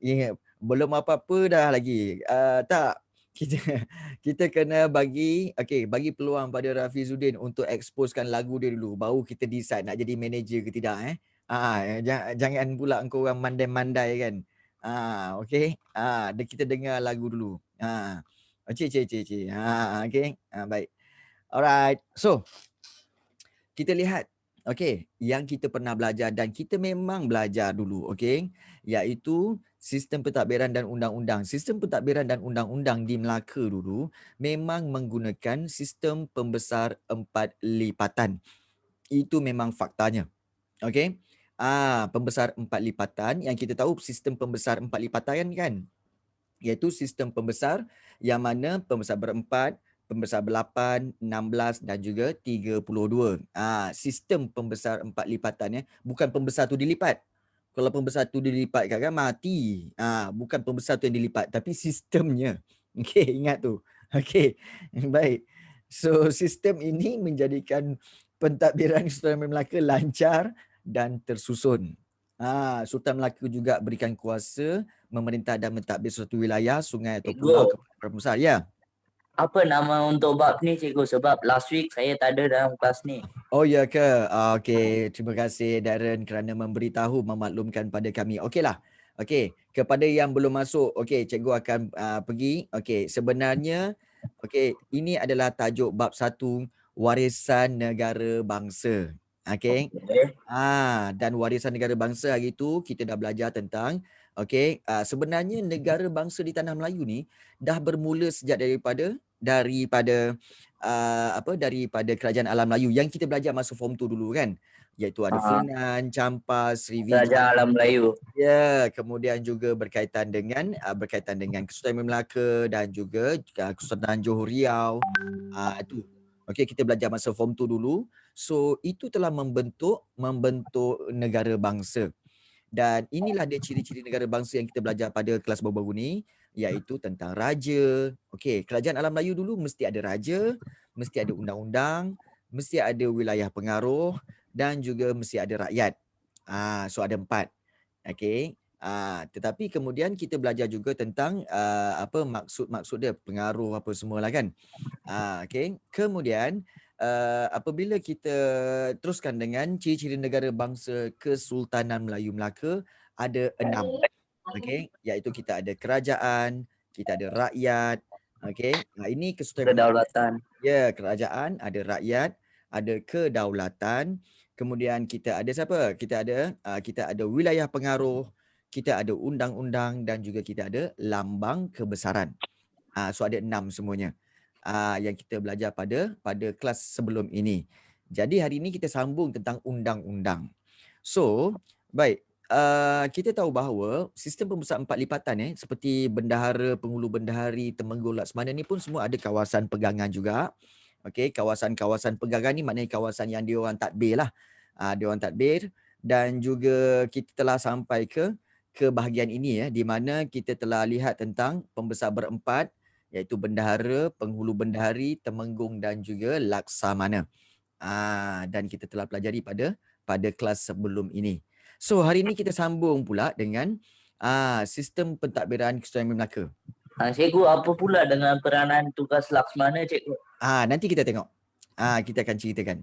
Ingat, belum apa-apa dah lagi. Tak, kita kita kena bagi bagi peluang pada Rafizuddin untuk exposekan lagu dia dulu. Baru kita decide nak jadi manager ke tidak jangan pula engkau orang mandai-mandai kan. Okey. Kita dengar lagu dulu. Cik cik cik cik. Okey. Baik. Alright. So, kita lihat yang kita pernah belajar dan kita memang belajar dulu, iaitu sistem pentadbiran dan undang-undang. Sistem pentadbiran dan undang-undang di Melaka dulu memang menggunakan sistem pembesar 4 lipatan. Itu memang faktanya. Pembesar 4 lipatan, yang kita tahu sistem pembesar 4 lipatan kan, iaitu sistem pembesar yang mana pembesar berempat, pembesar berlapan, 16 dan juga 32. Sistem pembesar 4 lipatan bukan pembesar tu dilipat. Kalau pembesar tu dilipat kan mati. Bukan pembesar tu yang dilipat tapi sistemnya. Okey, ingat tu. Okey. Baik. So sistem ini menjadikan pentadbiran Sultan Melaka lancar dan tersusun. Sultan Melaka juga berikan kuasa memerintah dan mentadbir suatu wilayah, sungai atau pulau Cikgu, kepada besar. Ya. apa nama untuk bab ni cikgu? Sebab last week saya tak ada dalam kelas ni. Oh ya ke? Okey, terima kasih Darren kerana memberitahu, memaklumkan pada kami. Okeylah. Okey, kepada yang belum masuk, cikgu akan pergi. Sebenarnya ini adalah tajuk bab 1, warisan negara bangsa. Okey. Okay. Dan warisan negara bangsa hari itu kita dah belajar tentang sebenarnya negara bangsa di tanah Melayu ni dah bermula sejak daripada daripada kerajaan alam Melayu yang kita belajar masa form 2 dulu kan, iaitu ada Funan, Champas, Sriwijaya. Kerajaan Alam Melayu. Ya, kemudian juga berkaitan dengan Kesultanan Melaka dan juga Kesultanan Johor Riau. Itu. Kita belajar masa form 2 dulu. So itu telah membentuk negara bangsa. Dan inilah dia ciri-ciri negara bangsa yang kita belajar pada kelas baru-baru ni, iaitu tentang raja. Kerajaan alam Melayu dulu mesti ada raja, mesti ada undang-undang, mesti ada wilayah pengaruh dan juga mesti ada rakyat. So ada 4. Tetapi kemudian kita belajar juga tentang maksud-maksud dia, pengaruh apa semualah kan. Kemudian apabila kita teruskan dengan ciri-ciri negara bangsa Kesultanan Melayu Melaka, ada 6. Iaitu kita ada kerajaan, kita ada rakyat. Ini Kesultanan Melaka. Kedaulatan. Ya, kerajaan, ada rakyat, ada kedaulatan. Kemudian kita ada siapa? Kita ada wilayah pengaruh, kita ada undang-undang dan juga kita ada lambang kebesaran. So ada 6 semuanya. Yang kita belajar pada kelas sebelum ini. Jadi hari ini kita sambung tentang undang-undang. So, baik. Kita tahu bahawa sistem pembesar 4 lipatan seperti bendahara, penghulu bendahari, temenggung, laksmana ni pun semua ada kawasan pegangan juga. Kawasan-kawasan pegangan ni maknanya kawasan yang diorang tadbir lah. Diorang tadbir dan juga kita telah sampai ke bahagian ini di mana kita telah lihat tentang pembesar berempat, iaitu bendahara, penghulu bendahari, temenggung dan juga laksamana. Dan kita telah pelajari pada kelas sebelum ini. So hari ini kita sambung pula dengan sistem pentadbiran Kesultanan Melaka. Cikgu, apa pula dengan peranan tugas Laksmana cikgu? Nanti kita tengok. Kita akan ceritakan.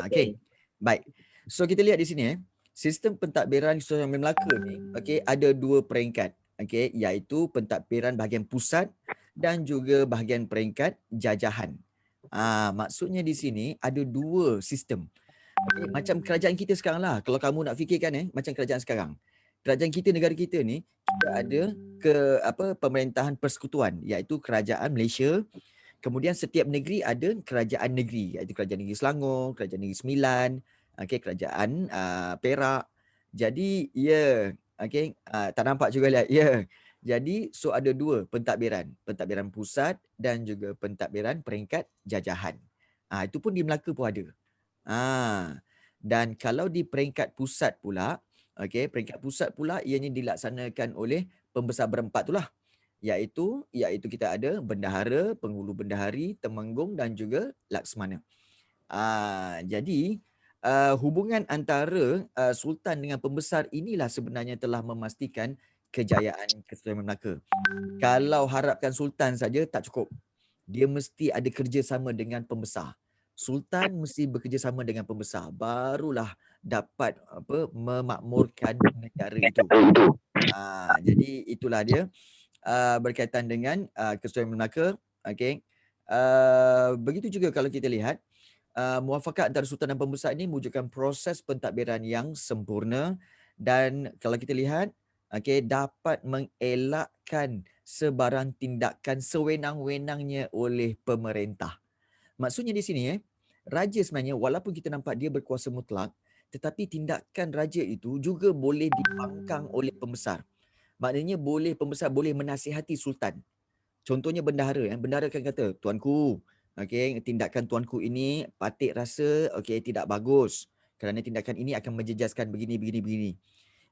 Okay. Baik. So kita lihat di sini sistem pentadbiran Kesultanan Melaka ni ada 2 peringkat. Iaitu pentadbiran bahagian pusat dan juga bahagian peringkat jajahan. Maksudnya di sini ada 2 sistem. Macam kerajaan kita sekarang lah. Kalau kamu nak fikirkan macam kerajaan sekarang. Kerajaan kita, negara kita ni, kita ada pemerintahan persekutuan, iaitu kerajaan Malaysia. Kemudian setiap negeri ada kerajaan negeri, iaitu kerajaan negeri Selangor, kerajaan negeri Sembilan, kerajaan Perak. Jadi tak nampak juga lihat. Jadi so ada 2 pentadbiran, pentadbiran pusat dan juga pentadbiran peringkat jajahan. Itu pun di Melaka pun ada. Dan kalau di peringkat pusat pula, peringkat pusat pula ianya dilaksanakan oleh pembesar berempat itulah. Iaitu kita ada bendahara, penghulu bendahari, temenggung dan juga laksmana. Jadi hubungan antara Sultan dengan pembesar inilah sebenarnya telah memastikan kejayaan Kesultanan Melaka. Kalau harapkan Sultan saja tak cukup. Dia mesti ada kerjasama dengan pembesar. Sultan mesti bekerjasama dengan pembesar. Barulah dapat memakmurkan negara itu. Jadi itulah dia berkaitan dengan Kesultanan Melaka. Okey. Begitu juga kalau kita lihat muafakat antara Sultan dan pembesar ini mewujudkan proses pentadbiran yang sempurna dan kalau kita lihat dapat mengelakkan sebarang tindakan sewenang-wenangnya oleh pemerintah. Maksudnya di sini raja sebenarnya walaupun kita nampak dia berkuasa mutlak tetapi tindakan raja itu juga boleh dibangkang oleh pembesar. Maknanya pembesar boleh menasihati sultan. Contohnya bendahara, bendahara akan kata, "Tuanku, tindakan tuanku ini patik rasa tidak bagus kerana tindakan ini akan menjejaskan begini begini begini."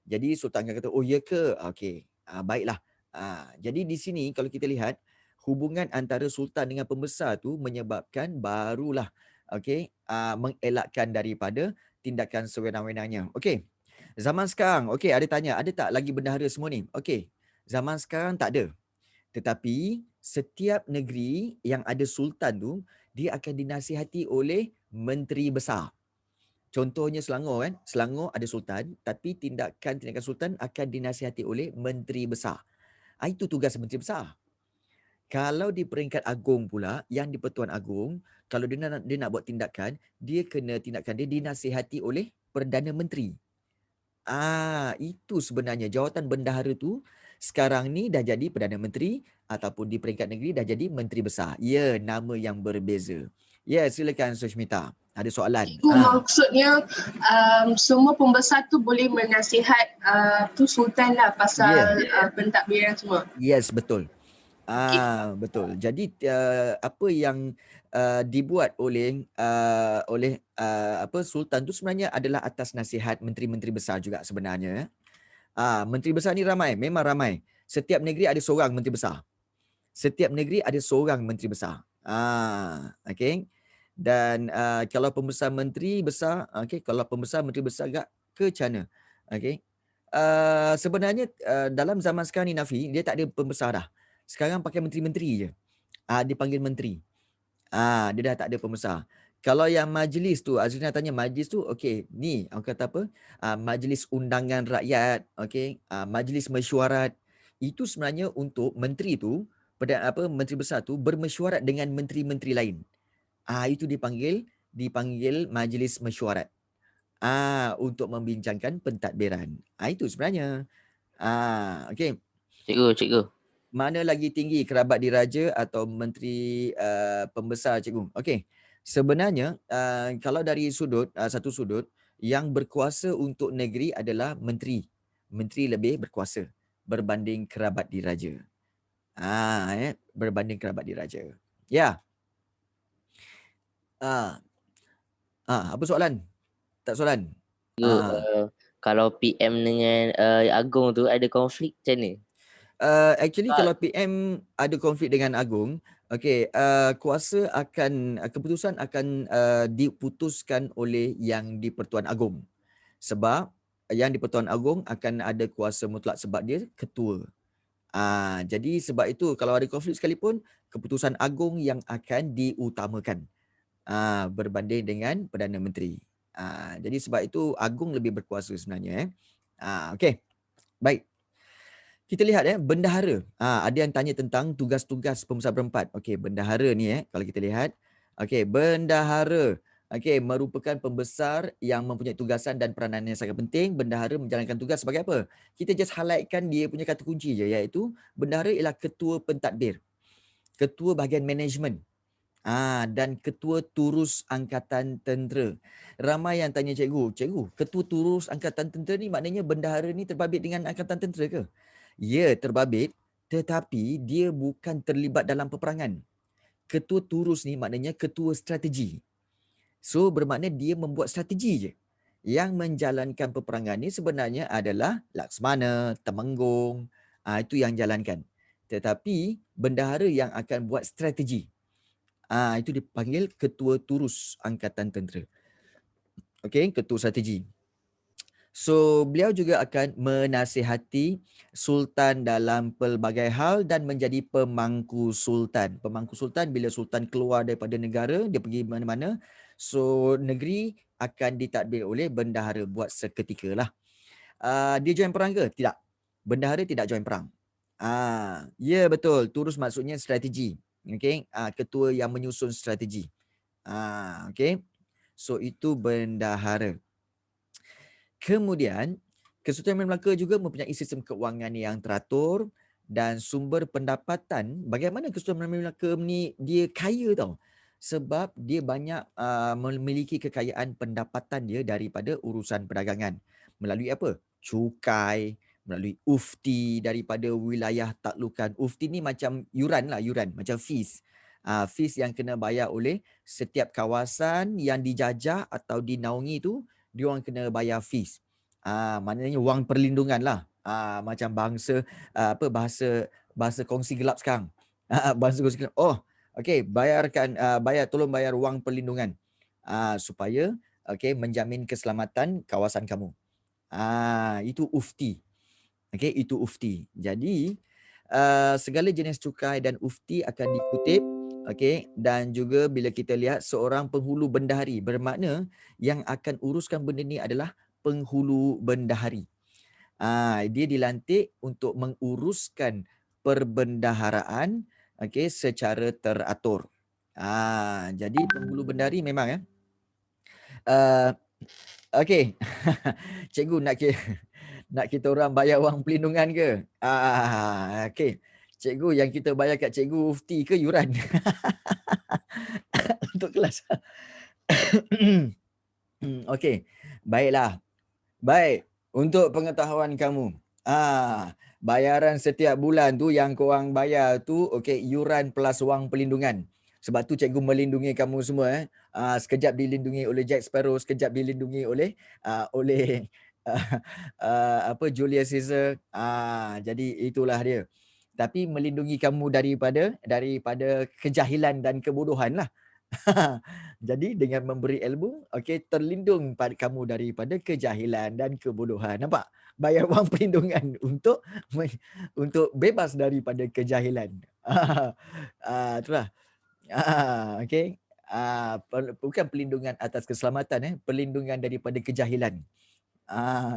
Jadi sultan akan kata, "Oh ya ke? Okey, baiklah." Jadi di sini kalau kita lihat hubungan antara sultan dengan pembesar tu menyebabkan barulah mengelakkan daripada tindakan sewenang-wenangnya. Okey. Zaman sekarang, ada tanya, ada tak lagi bendahara semua ni? Okey. Zaman sekarang tak ada. Tetapi setiap negeri yang ada sultan tu, dia akan dinasihati oleh menteri besar. Contohnya Selangor Selangor ada sultan tapi tindakan sultan akan dinasihati oleh menteri besar. Itu tugas menteri besar. Kalau di peringkat agung pula, yang di Pertuan Agong, kalau dia nak buat tindakan, tindakan dia dinasihati oleh Perdana Menteri. Itu sebenarnya jawatan bendahara tu sekarang ni dah jadi Perdana Menteri ataupun di peringkat negeri dah jadi Menteri Besar. Ya, nama yang berbeza. Ya, silakan Sushmita. Ada soalan? Itu maksudnya semua pembesar tu boleh menasihat tu sultan lah pasal pentadbiran semua. Yes, betul. Betul. Jadi apa yang dibuat oleh sultan tu sebenarnya adalah atas nasihat menteri-menteri besar juga sebenarnya. Menteri besar ni ramai, memang ramai. Setiap negeri ada seorang menteri besar. Setiap negeri ada seorang menteri besar. Okey. Dan kalau pembesar menteri besar, kalau pembesar menteri besar agak ke China. Okey. Sebenarnya dalam zaman sekarang ni Nafi, dia tak ada pembesar dah. Sekarang pakai menteri-menteri je. Dipanggil menteri. Dia dah tak ada pembesar. Kalau yang majlis tu, Azrina tanya majlis tu, ni orang kata apa? Majlis undangan rakyat, majlis mesyuarat. Itu sebenarnya untuk menteri tu, menteri besar tu bermesyuarat dengan menteri-menteri lain. Itu dipanggil majlis mesyuarat. Untuk membincangkan pentadbiran. Itu sebenarnya. Okey. Cikgu. Mana lagi tinggi, kerabat diraja atau menteri pembesar, cikgu? Okey. Sebenarnya kalau dari satu sudut yang berkuasa untuk negeri adalah menteri. Menteri lebih berkuasa berbanding kerabat diraja. Berbanding kerabat diraja. Ya. Apa soalan? Tak soalan? Kalau PM dengan Agong tu ada konflik macam ni? Actually kalau PM ada konflik dengan Agong, keputusan akan diputuskan oleh yang di Pertuan Agong. Sebab yang di Pertuan Agong akan ada kuasa mutlak sebab dia ketua. Jadi sebab itu kalau ada konflik sekalipun, keputusan Agong yang akan diutamakan berbanding dengan Perdana Menteri. Jadi sebab itu Agong lebih berkuasa sebenarnya. Okey. Baik. Kita lihat bendahara. Ada yang tanya tentang tugas-tugas pembesar berempat. Bendahara ni kalau kita lihat, bendahara merupakan pembesar yang mempunyai tugasan dan peranan yang sangat penting. Bendahara menjalankan tugas sebagai apa? Kita just highlightkan dia punya kata kunci je, iaitu bendahara ialah ketua pentadbir, ketua bahagian management, dan ketua turus angkatan tentera. Ramai yang tanya cikgu, ketua turus angkatan tentera ni maknanya bendahara ni terbabit dengan angkatan tentera ke? Ya, terbabit, tetapi dia bukan terlibat dalam peperangan. Ketua turus ni maknanya ketua strategi. So bermakna dia membuat strategi je. Yang menjalankan peperangan ni sebenarnya adalah Laksmana, Temenggung, itu yang jalankan. Tetapi bendahara yang akan buat strategi. Itu dipanggil ketua turus angkatan tentera. okey, ketua strategi. So, beliau juga akan menasihati sultan dalam pelbagai hal dan menjadi pemangku sultan. Pemangku sultan bila sultan keluar daripada negara, dia pergi mana-mana, so negeri akan ditadbir oleh bendahara buat seketika lah. Dia join perang ke? Tidak. Bendahara tidak join perang. Ya betul, turus maksudnya strategi. Okey, ketua yang menyusun strategi. Okey. So itu bendahara. Kemudian, Kesultanan Melaka juga mempunyai sistem keuangan yang teratur dan sumber pendapatan. Bagaimana Kesultanan Melaka ni dia kaya tau. Sebab dia banyak memiliki kekayaan pendapatan dia daripada urusan perdagangan. Melalui apa? Cukai, melalui ufti daripada wilayah taklukan. Ufti ni macam yuran lah, yuran. Macam fees. Fees yang kena bayar oleh setiap kawasan yang dijajah atau dinaungi tu, dia orang kena bayar fees. Maknanya wang perlindungan lah. Macam bangsa bahasa kongsi gelap sekarang. Bahasa kongsi gelap. Oh, okey, tolong bayar wang perlindungan. Supaya menjamin keselamatan kawasan kamu. Itu ufti. Okey, itu ufti. Jadi segala jenis cukai dan ufti akan dikutip. Okey, dan juga bila kita lihat seorang penghulu bendahari, bermakna yang akan uruskan benda ni adalah penghulu bendahari. Dia dilantik untuk menguruskan perbendaharaan secara teratur. Jadi penghulu bendahari memang okey. Cikgu nak kita orang bayar wang perlindungan ke? Okey. Cikgu, yang kita bayar kat cikgu ufti ke yuran? Untuk kelas. Okey. Baiklah. Baik. Untuk pengetahuan kamu. Bayaran setiap bulan tu yang korang bayar tu yuran plus wang perlindungan. Sebab tu cikgu melindungi kamu semua. Sekejap dilindungi oleh Jack Sparrow, sekejap dilindungi oleh Julius Caesar. Jadi itulah dia. Tapi melindungi kamu daripada kejahilan dan kebodohan lah. Jadi dengan memberi ilmu, terlindung pada kamu daripada kejahilan dan kebodohan. Nampak? Bayar wang perlindungan untuk bebas daripada kejahilan. Itulah. Okey. Bukan perlindungan atas keselamatan, perlindungan daripada kejahilan.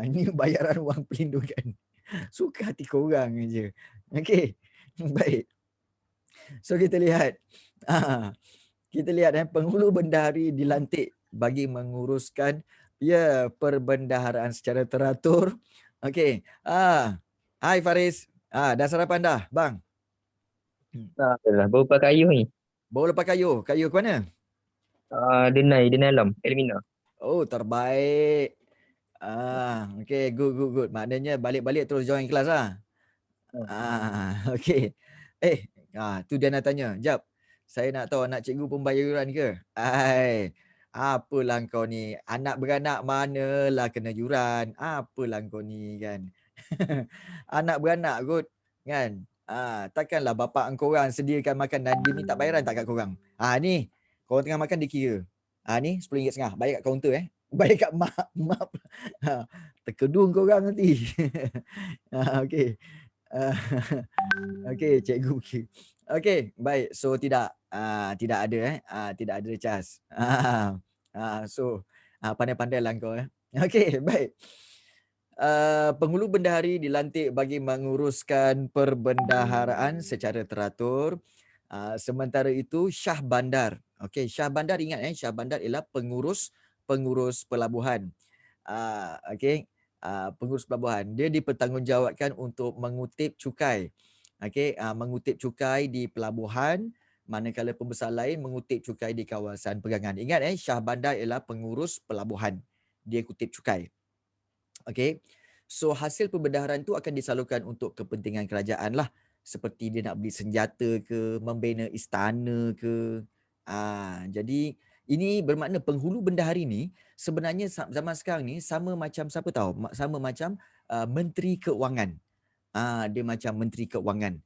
Ini bayaran wang perlindungan. Suka hati korang je. Okey. Baik. So kita lihat. Kita lihat penghulu bendahari dilantik bagi menguruskan perbendaharaan secara teratur. Okey. Hai Faris. Dah sarapan dah, bang? Dah, baru pakai kayu ni. Baru lepas kayu. Kayu ke mana? Denai Alam, Elmina. Oh, terbaik. Okey, good. Maknanya balik-balik terus join kelas lah. Okey. Tu dia nak tanya. Jap. Saya nak tahu anak cikgu pun bayar yuran ke? Apalah kau ni. Anak beranak manalah kena yuran. Apalah kau ni kan. Anak beranak kot kan. Takkanlah bapak korang sediakan makan dan dia minta bayaran tak kat korang. Ni korang tengah makan dia kira. Ni RM10.50 bayar kat kaunter Bayar kat mak. Terkedung korang nanti. Okey. Okey, cikgu. Okey, baik. So tidak ada tidak ada cas. So pandai-pandailah kau Okey, baik. Penghulu bendahari dilantik bagi menguruskan perbendaharaan secara teratur. Sementara itu Syah Bandar. Okey, Syah Bandar ingat Syah Bandar ialah pengurus pelabuhan. Pengurus pelabuhan. Dia dipertanggungjawabkan untuk mengutip cukai. Mengutip cukai di pelabuhan, manakala pembesar lain mengutip cukai di kawasan pegangan. Ingat Syah Bandar ialah pengurus pelabuhan. Dia kutip cukai. Okey. So hasil perbendaharaan tu akan disalurkan untuk kepentingan kerajaan lah. Seperti dia nak beli senjata ke, membina istana ke. Jadi ini bermakna penghulu bendahari ni sebenarnya zaman sekarang ni sama macam siapa tahu? Sama macam Menteri Keuangan. Dia macam Menteri Keuangan.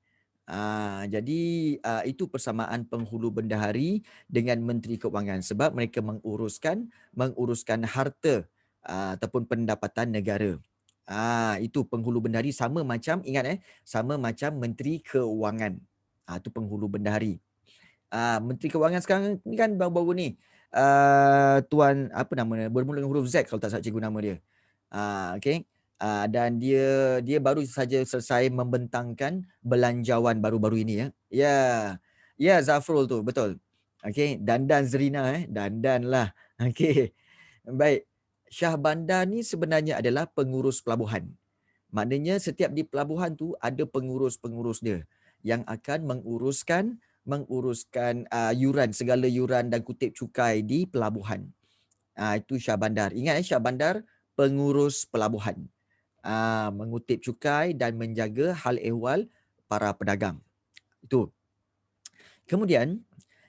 Jadi itu persamaan penghulu bendahari dengan Menteri Keuangan sebab mereka menguruskan harta ataupun pendapatan negara. Itu penghulu bendahari sama macam sama macam Menteri Keuangan. Itu penghulu bendahari. Menteri Keuangan sekarang ni kan baru-baru ni tuan apa nama dia, bermula dengan huruf Z kalau tak salah cikgu nama dia. Okey. Dan dia baru saja selesai membentangkan belanjawan baru-baru ini ya. Ya Zafrul tu betul. Okey, Dandan Zrina dandan lah. Okey. Baik. Syah Bandar ni sebenarnya adalah pengurus pelabuhan. Maknanya setiap di pelabuhan tu ada pengurus-pengurus dia yang akan menguruskan yuran, segala yuran dan kutip cukai di pelabuhan. Itu Syah Bandar. Ingat Syah Bandar pengurus pelabuhan. Mengutip cukai dan menjaga hal ehwal para pedagang. Itu. Kemudian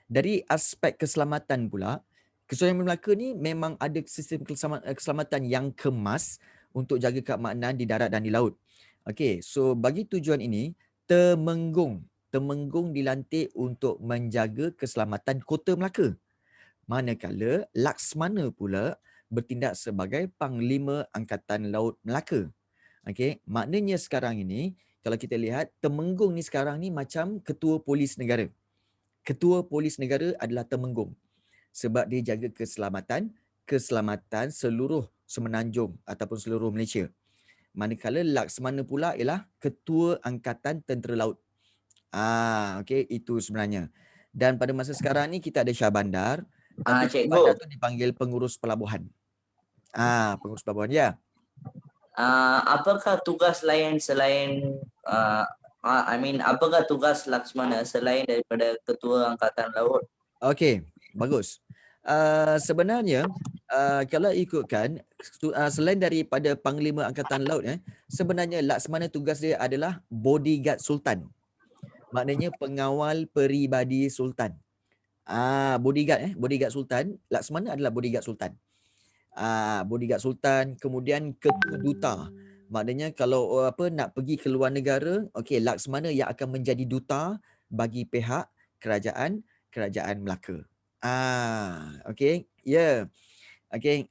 dari aspek keselamatan pula, Kesudahan Melaka ni memang ada sistem keselamatan yang kemas untuk jaga keamanan di darat dan di laut. Okey, so bagi tujuan ini Temenggung dilantik untuk menjaga keselamatan Kota Melaka. Manakala Laksmana pula bertindak sebagai Panglima Angkatan Laut Melaka. Okey, maknanya sekarang ini kalau kita lihat Temenggung ni sekarang ni macam Ketua Polis Negara. Ketua Polis Negara adalah Temenggung sebab dia jaga keselamatan seluruh Semenanjung ataupun seluruh Malaysia. Manakala Laksmana pula ialah Ketua Angkatan Tentera Laut. Okey, itu sebenarnya. Dan pada masa sekarang ni kita ada Syah Bandar. Syah Bandar tu dipanggil pengurus pelabuhan. Pengurus pelabuhan ya. Apakah tugas lain selain apakah tugas Laksmana selain daripada Ketua Angkatan Laut? Okey, bagus. Sebenarnya kalau ikutkan selain daripada Panglima Angkatan Laut sebenarnya Laksmana tugas dia adalah bodyguard Sultan. Maknanya pengawal peribadi Sultan. Bodyguard Sultan. Laksmana adalah bodyguard Sultan. Bodyguard Sultan, kemudian Ketua Duta. Maknanya kalau nak pergi ke luar negara, okey, Laksmana yang akan menjadi duta bagi pihak kerajaan Melaka. Okey. Ya. Okey.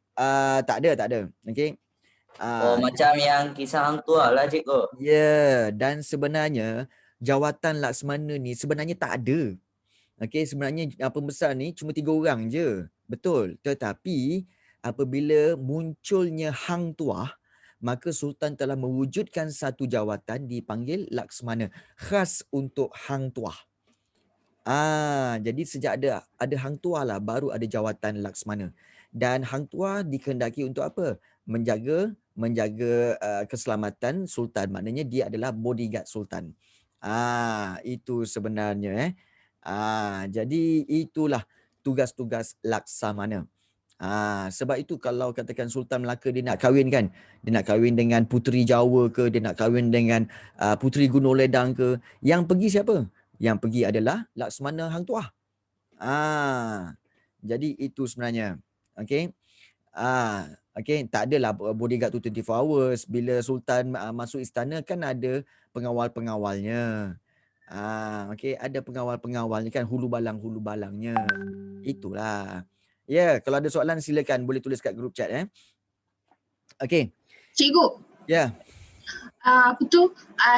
Tak ada. Okey. Macam yang kisah Hang Tuah lah cikgu. Ya, dan sebenarnya jawatan Laksmana ni sebenarnya tak ada. Okey, sebenarnya pembesar ni cuma 3 orang je. Betul. Tetapi apabila munculnya Hang Tuah, maka Sultan telah mewujudkan satu jawatan dipanggil Laksmana khas untuk Hang Tuah. Jadi sejak ada Hang Tuah lah baru ada jawatan Laksmana. Dan Hang Tuah dikehendaki untuk apa? Menjaga keselamatan Sultan. Maknanya dia adalah bodyguard Sultan. Itu sebenarnya. Jadi itulah tugas-tugas Laksamana. Sebab itu kalau katakan Sultan Melaka dia nak kahwin kan, dia nak kahwin dengan Puteri Jawa ke, dia nak kahwin dengan Puteri Gunung Ledang ke, yang pergi siapa? Yang pergi adalah Laksmana Hang Tuah. Jadi itu sebenarnya. Okey. Okey, tak adalah bodyguard tu 24 hours. Bila Sultan masuk istana kan ada pengawal-pengawalnya. Okey, ada pengawal-pengawalnya kan, hulu balangnya. Itulah. Ya, kalau ada soalan silakan boleh tulis kat group chat Okey. Cikgu. Ya.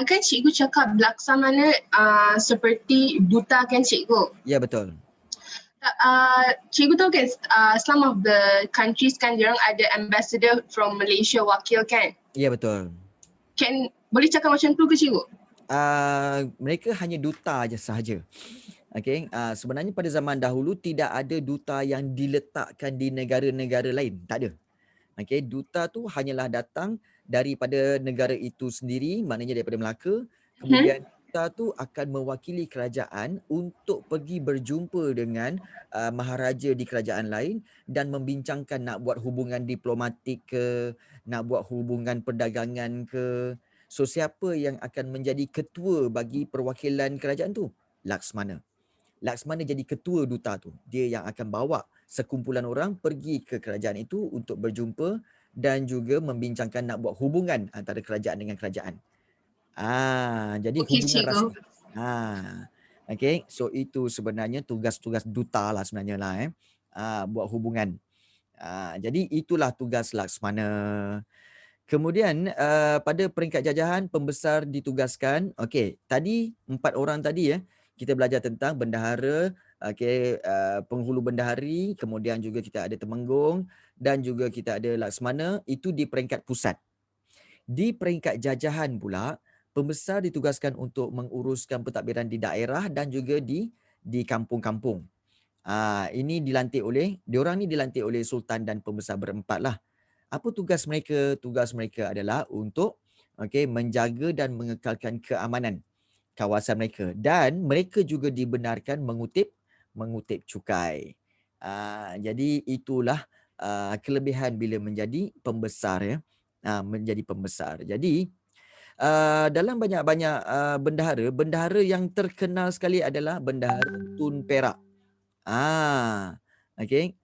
Kan cikgu cakap Laksamana seperti duta kan cikgu? Ya, betul. Cikgu tahu kan some of the countries kan diorang ada ambassador from Malaysia wakil kan? Ya, betul. Boleh cakap macam tu ke cikgu? Mereka hanya duta aja sahaja. Okey, sebenarnya pada zaman dahulu tidak ada duta yang diletakkan di negara-negara lain, tak ada. Okey, duta tu hanyalah datang daripada negara itu sendiri, maknanya daripada Melaka. Kemudian duta tu akan mewakili kerajaan untuk pergi berjumpa dengan maharaja di kerajaan lain dan membincangkan nak buat hubungan diplomatik ke, nak buat hubungan perdagangan ke. So siapa yang akan menjadi ketua bagi perwakilan kerajaan tu? Laksmana. Laksmana jadi ketua duta tu. Dia yang akan bawa sekumpulan orang pergi ke kerajaan itu untuk berjumpa dan juga membincangkan nak buat hubungan antara kerajaan dengan kerajaan. Jadi Okey, hubungan cikgu. rasmi. Okay, so itu sebenarnya tugas-tugas duta lah sebenarnya lah buat hubungan. Jadi itulah tugas Laksmana. Kemudian pada peringkat jajahan pembesar ditugaskan. Okey, tadi 4 orang tadi kita belajar tentang bendahara, okey, penghulu bendahari, kemudian juga kita ada temenggung dan juga kita ada Laksmana, itu di peringkat pusat. Di peringkat jajahan pula, pembesar ditugaskan untuk menguruskan pentadbiran di daerah dan juga di kampung-kampung. Ini dilantik oleh, diorang ni dilantik oleh sultan dan pembesar berempat lah. Apa tugas mereka? Tugas mereka adalah untuk menjaga dan mengekalkan keamanan kawasan mereka, dan mereka juga dibenarkan mengutip cukai. Jadi itulah kelebihan bila menjadi pembesar menjadi pembesar. Jadi dalam banyak-banyak bendahara yang terkenal sekali adalah Bendahara Tun Perak. Okey.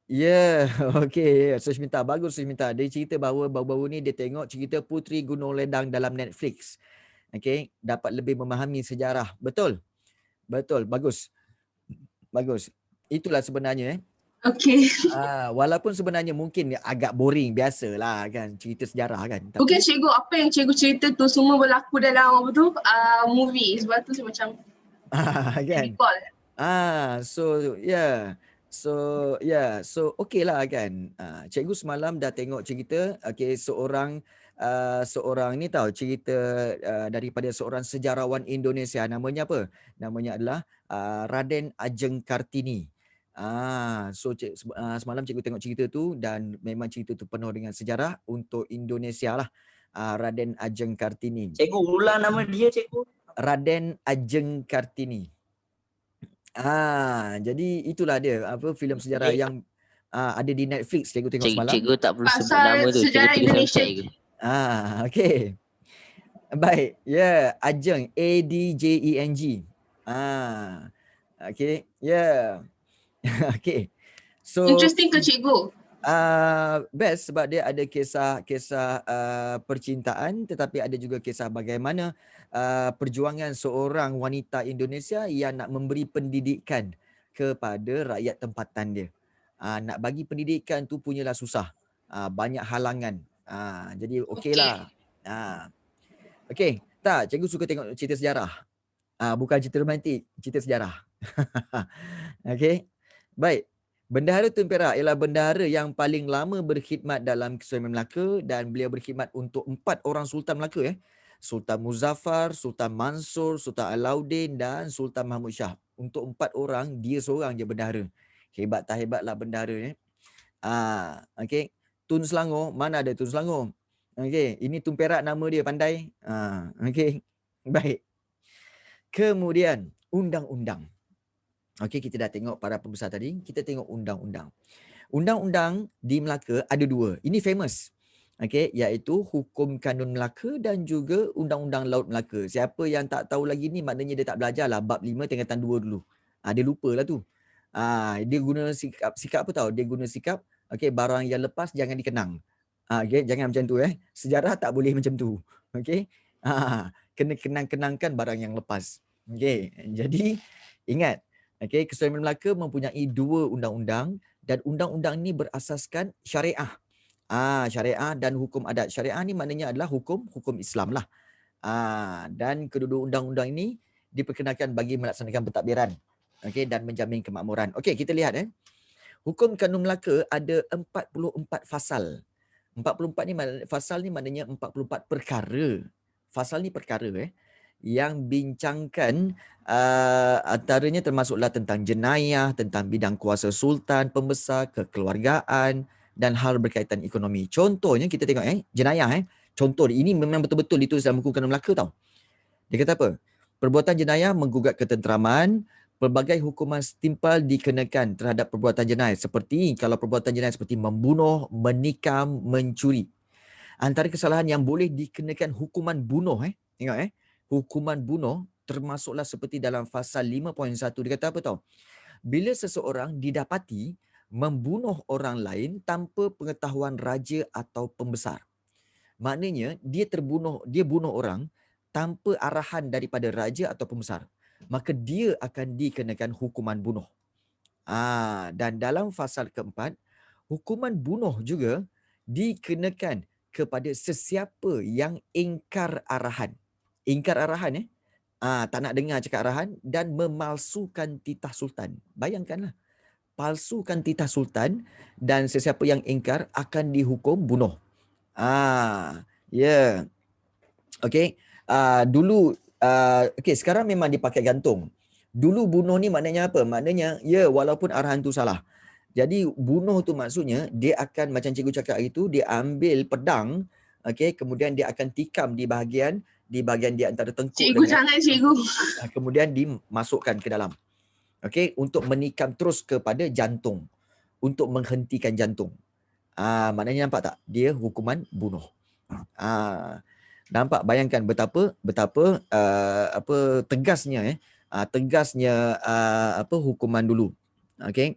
Ya, okey. Susmita, bagus Susmita. Dia cerita bahawa baru-baru ni dia tengok cerita Puteri Gunung Ledang dalam Netflix. Okey, dapat lebih memahami sejarah. Betul? Betul, bagus. Bagus. Itulah sebenarnya Okey. walaupun sebenarnya mungkin agak boring, biasalah kan cerita sejarah kan. Mungkin Tapi cikgu apa yang cikgu cerita tu semua berlaku dalam apa tu movie. Sebab tu saya macam kan. recall. So yeah. So okey lah kan. Cikgu semalam dah tengok cerita seorang ni tahu cerita daripada seorang sejarawan Indonesia, namanya apa? Namanya adalah Raden Ajeng Kartini. So semalam cikgu tengok cerita tu dan memang cerita tu penuh dengan sejarah untuk Indonesia lah. Raden Ajeng Kartini. Cikgu ulang nama dia cikgu. Raden Ajeng Kartini. Jadi itulah dia filem sejarah yang ada di Netflix cikgu tengok semalam. Cikgu tak perlu sebut Pasal nama tu. Cikgu sejarah tulis dalam Indonesia. chat je. Okey. Baik. Ajeng, ADJENG. Okey. Okey. So Interesting ke cikgu? best sebab dia ada kisah percintaan, tetapi ada juga kisah bagaimana perjuangan seorang wanita Indonesia yang nak memberi pendidikan kepada rakyat tempatan dia. Nak bagi pendidikan tu punyalah susah. Banyak halangan. Jadi okeylah. Okey. Tak, cikgu suka tengok cerita sejarah. Bukan cerita romantik, cerita sejarah. Okey. Baik. Bendahara Tun Perak ialah bendahara yang paling lama berkhidmat dalam Kesultanan Melaka dan beliau berkhidmat untuk 4 orang Sultan Melaka Sultan Muzaffar, Sultan Mansur, Sultan Alauddin dan Sultan Mahmud Shah. Untuk 4 orang dia seorang je bendahara. Hebat tak hebatlah bendahara Okey. Tun Selangor, mana ada Tun Selangor? Okey, ini Tun Perak nama dia, pandai. Okey. Baik. Kemudian undang-undang. Okey, kita dah tengok para pembesar tadi, kita tengok undang-undang. Undang-undang di Melaka ada 2. Ini famous. Okey, iaitu Hukum Kanun Melaka dan juga Undang-Undang Laut Melaka. Siapa yang tak tahu lagi ni maknanya dia tak belajarlah bab 5 tingkatan 2 dulu. Dia lupalah tu. Dia guna sikap apa tahu? Dia guna sikap barang yang lepas jangan dikenang. Jangan macam tu Sejarah tak boleh macam tu. Okey. Kena kenang-kenangkan barang yang lepas. Okey. Jadi ingat, Kesultanan Melaka mempunyai 2 undang-undang dan undang-undang ni berasaskan syariah. Syariah dan hukum adat. Syariah ni maknanya adalah hukum Islam lah. Dan kedua-dua undang-undang ini diperkenalkan bagi melaksanakan pentadbiran dan menjamin kemakmuran. Okey, kita lihat Hukum Kanun Melaka ada 44 fasal. 44 ni fasal ni maknanya 44 perkara. Fasal ni perkara yang bincangkan antaranya termasuklah tentang jenayah, tentang bidang kuasa sultan, pembesar, kekeluargaan dan hal berkaitan ekonomi. Contohnya kita tengok jenayah contoh ini memang betul-betul ditulis dalam Hukum Kanun Melaka tau. Dia kata apa? Perbuatan jenayah menggugat ketenteraman, pelbagai hukuman setimpal dikenakan terhadap perbuatan jenayah seperti kalau perbuatan jenayah seperti membunuh, menikam, mencuri. Antara kesalahan yang boleh dikenakan hukuman bunuh tengok hukuman bunuh termasuklah seperti dalam fasal 5.1 dia kata apa tahu? Bila seseorang didapati membunuh orang lain tanpa pengetahuan raja atau pembesar. Maknanya dia bunuh orang tanpa arahan daripada raja atau pembesar, maka dia akan dikenakan hukuman bunuh. Dan dalam fasal keempat, hukuman bunuh juga dikenakan kepada sesiapa yang ingkar arahan. Ingkar arahan tak nak dengar cakap arahan dan memalsukan titah sultan. Bayangkanlah, palsukan titah sultan dan sesiapa yang ingkar akan dihukum bunuh. Ya. Okey. Dulu okey, sekarang memang dipakai gantung. Dulu bunuh ni maknanya apa? Maknanya walaupun arahan tu salah. Jadi bunuh tu maksudnya dia akan, macam cikgu cakap itu, dia ambil pedang, okey, kemudian dia akan tikam di bahagian di antara tengkuk Cikgu dengan jangan cikgu. kemudian dimasukkan ke dalam. Okey, untuk menikam terus kepada jantung, untuk menghentikan jantung. Maknanya nampak tak? Dia hukuman bunuh. Nampak, bayangkan betapa tegasnya hukuman dulu. Okey.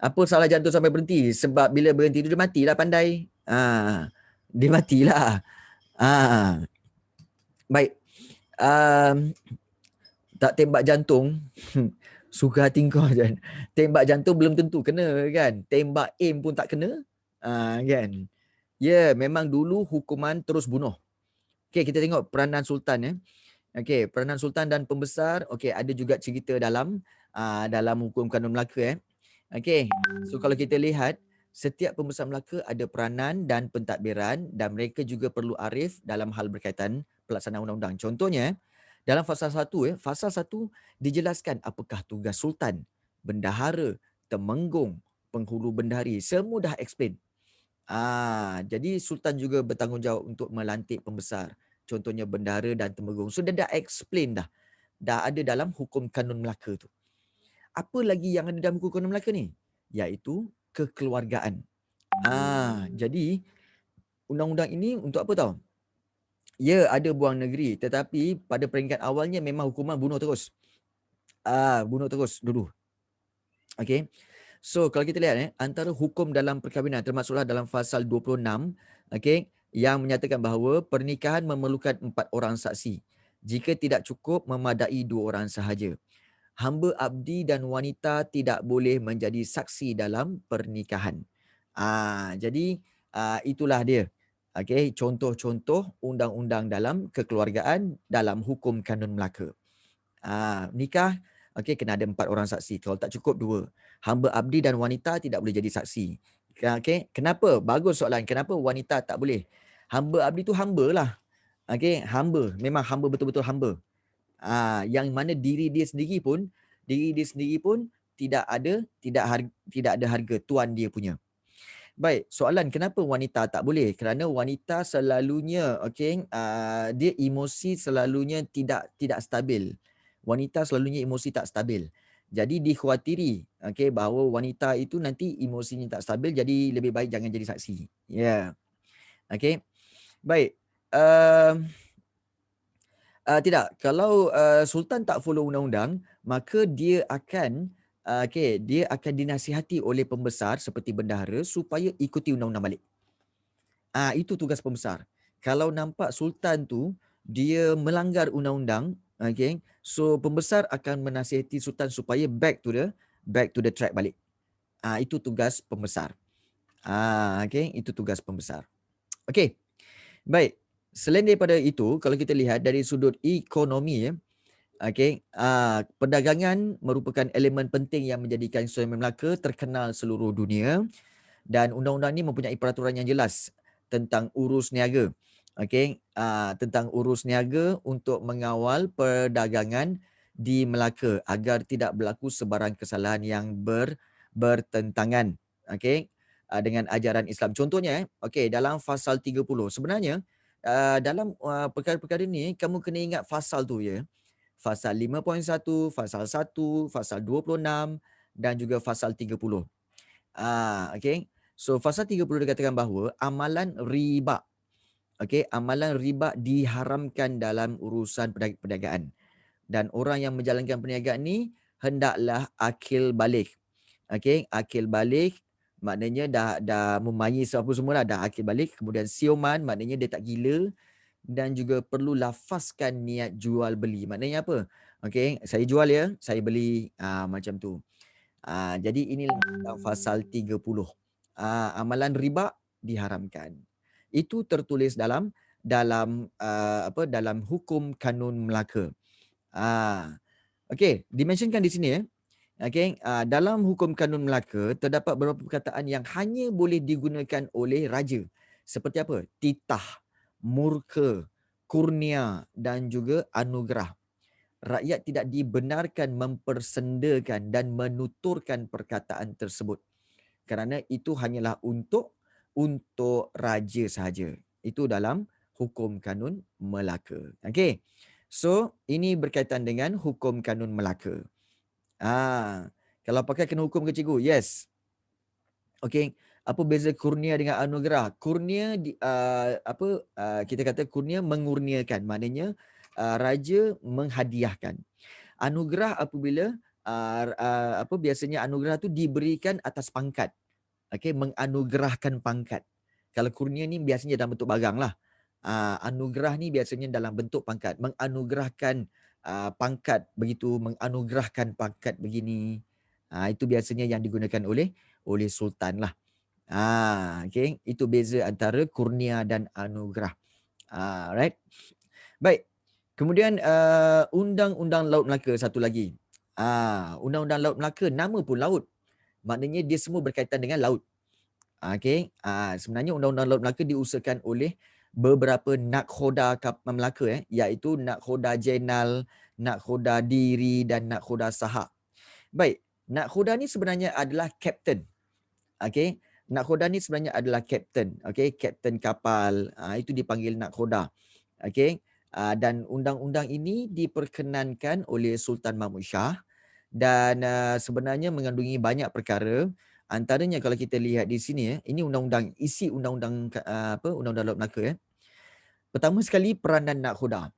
Apa salah jantung sampai berhenti? Sebab bila berhenti dia matilah pandai. Dia matilah. Baik. Tak tembak jantung, suka hati kau je. Tembak jantung belum tentu kena kan. Tembak aim pun tak kena. Kan. Memang dulu hukuman terus bunuh. Okey, kita tengok peranan sultan Okey, peranan sultan dan pembesar. Okey, ada juga cerita dalam hukum kanun Melaka Okey. So kalau kita lihat, setiap pembesar Melaka ada peranan dan pentadbiran dan mereka juga perlu arif dalam hal berkaitan pelaksanaan undang-undang. Contohnya, dalam fasal 1 fasal 1 dijelaskan apakah tugas sultan, bendahara, temenggung, penghulu bendahari, semua dah explain. Jadi sultan juga bertanggungjawab untuk melantik pembesar. Contohnya bendahara dan temenggung. So dia dah explain dah. Dah ada dalam hukum kanun Melaka tu. Apa lagi yang ada dalam hukum kanun Melaka ni? Iaitu kekeluargaan. Jadi undang-undang ini untuk apa tau? Ada buang negeri, tetapi pada peringkat awalnya memang hukuman bunuh terus. Bunuh terus dulu. Okey. So kalau kita lihat antara hukum dalam perkahwinan termasuklah dalam fasal 26, okey, yang menyatakan bahawa pernikahan memerlukan 4 orang saksi. Jika tidak cukup, memadai 2 orang sahaja. Hamba abdi dan wanita tidak boleh menjadi saksi dalam pernikahan. Jadi itulah dia. Okey, contoh-contoh undang-undang dalam kekeluargaan dalam hukum kanun Melaka. Nikah, okey, kena ada 4 orang saksi. Kalau tak cukup 2. Hamba abdi dan wanita tidak boleh jadi saksi. Okey, kenapa? Bagus soalan. Kenapa wanita tak boleh? Hamba abdi tu hamba lah. Okey, hamba, memang hamba, betul-betul hamba. Yang mana diri dia sendiri pun tidak ada harga, tuan dia punya. Baik, soalan kenapa wanita tak boleh? Kerana wanita selalunya dia emosi selalunya tidak stabil. Wanita selalunya emosi tak stabil. Jadi dikhawatiri bahawa wanita itu nanti emosinya tak stabil, jadi lebih baik jangan jadi saksi. Okey. Baik. Tidak, kalau sultan tak follow undang-undang, maka dia akan dinasihati oleh pembesar seperti bendahara supaya ikuti undang-undang balik. Itu tugas pembesar. Kalau nampak sultan tu dia melanggar undang-undang, so pembesar akan menasihati sultan supaya back to the track balik. Itu tugas pembesar. Itu tugas pembesar. Okey. Baik. Selain daripada itu, kalau kita lihat dari sudut ekonomi, perdagangan merupakan elemen penting yang menjadikan Sultan Melaka terkenal seluruh dunia, dan undang-undang ini mempunyai peraturan yang jelas tentang urus niaga. Tentang urus niaga untuk mengawal perdagangan di Melaka agar tidak berlaku sebarang kesalahan yang bertentangan dengan ajaran Islam. Contohnya dalam fasal 30 sebenarnya dalam perkara-perkara ni kamu kena ingat fasal tu Fasal 5.1, fasal 1, fasal 26 dan juga fasal 30. So fasal 30 dikatakan bahawa amalan riba. Amalan riba diharamkan dalam urusan perniagaan. Dan orang yang menjalankan perniagaan ni hendaklah akil balik. Akil balik maknanya dah memayis apa semualah, dah akil balik. Kemudian sioman maknanya dia tak gila. dan juga perlu lafazkan niat jual beli. Maknanya apa? Okey, saya jual ya, saya beli, macam tu. Jadi inilah dalam pasal 30. Amalan riba diharamkan. Itu tertulis dalam hukum kanun Melaka. Okey, dimentionkan di sini ya. Okey, dalam hukum kanun Melaka terdapat beberapa perkataan yang hanya boleh digunakan oleh raja. Seperti apa? Titah, murka, kurnia dan juga anugerah. Rakyat tidak dibenarkan mempersendakan dan menuturkan perkataan tersebut kerana itu hanyalah untuk raja sahaja. Itu dalam hukum kanun Melaka. Okey. So, ini berkaitan dengan hukum kanun Melaka. Kalau pakai kena hukum ke cikgu? Yes. Okey. Apa beza kurnia dengan anugerah? Kurnia kita kata kurnia mengurniakan. Maknanya raja menghadiahkan. Anugerah apabila biasanya anugerah tu diberikan atas pangkat. Okey, menganugerahkan pangkat. Kalau kurnia ni biasanya dalam bentuk barang lah. Anugerah ni biasanya dalam bentuk pangkat. Menganugerahkan pangkat begitu, menganugerahkan pangkat begini. Itu biasanya yang digunakan oleh sultan lah. Okey, itu beza antara kurnia dan anugerah. Right. Baik. Kemudian Undang-Undang Laut Melaka satu lagi. Undang-Undang Laut Melaka, nama pun laut. Maknanya dia semua berkaitan dengan laut. Okey. Sebenarnya Undang-Undang Laut Melaka diusahakan oleh beberapa nakhoda kapal Melaka, iaitu Nakhoda Jenal, Nakhoda Diri dan Nakhoda Sahak. Baik, nakhoda ni sebenarnya adalah kapten. Okey. Nakhoda ni sebenarnya adalah kapten. Okey, kapten kapal. Itu dipanggil nakhoda. Okey. Dan undang-undang ini diperkenankan oleh Sultan Mahmud Shah dan sebenarnya mengandungi banyak perkara. Antaranya kalau kita lihat di sini ini isi undang-undang Undang-Undang Laut Melaka. Pertama sekali, peranan nakhoda.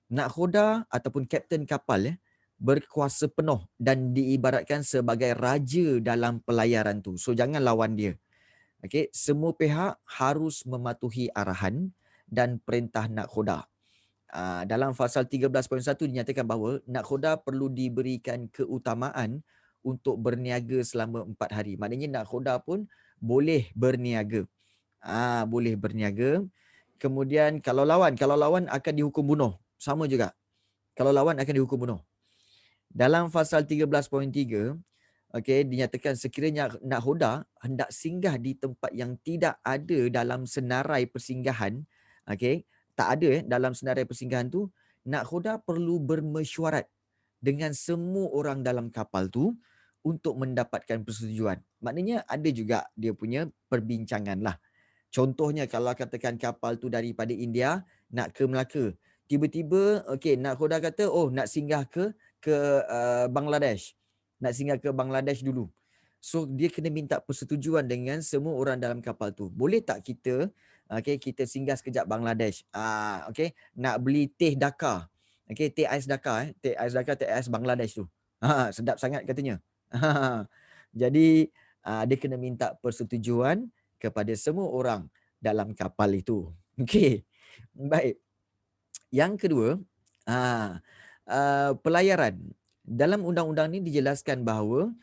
Nakhoda ataupun kapten kapal berkuasa penuh dan diibaratkan sebagai raja dalam pelayaran tu. So jangan lawan dia. Okey, semua pihak harus mematuhi arahan dan perintah nakhoda. Dalam pasal 13.1 dinyatakan bahawa nakhoda perlu diberikan keutamaan untuk berniaga selama 4 hari. Maknanya nakhoda pun boleh berniaga. Boleh berniaga. Kemudian kalau lawan akan dihukum bunuh. Sama juga. Kalau lawan akan dihukum bunuh. Dalam pasal 13.3, okey, dinyatakan sekiranya nakhoda hendak singgah di tempat yang tidak ada dalam senarai persinggahan, okey, tak ada dalam senarai persinggahan tu, nakhoda perlu bermesyuarat dengan semua orang dalam kapal tu untuk mendapatkan persetujuan. Maknanya ada juga dia punya perbincangan lah. Contohnya kalau katakan kapal tu daripada India nak ke Melaka, tiba-tiba okey nakhoda kata nak singgah ke Bangladesh. Nak singgah ke Bangladesh dulu. So dia kena minta persetujuan dengan semua orang dalam kapal tu. Boleh tak kita kita singgah sekejap Bangladesh. Okey, nak beli teh Dhaka. Okey, teh ais Dhaka teh ais Dhaka, teh ais Bangladesh tu. Sedap sangat katanya. Jadi dia kena minta persetujuan kepada semua orang dalam kapal itu. Okey. Baik. Yang kedua, pelayaran. Dalam undang-undang ni dijelaskan bahawa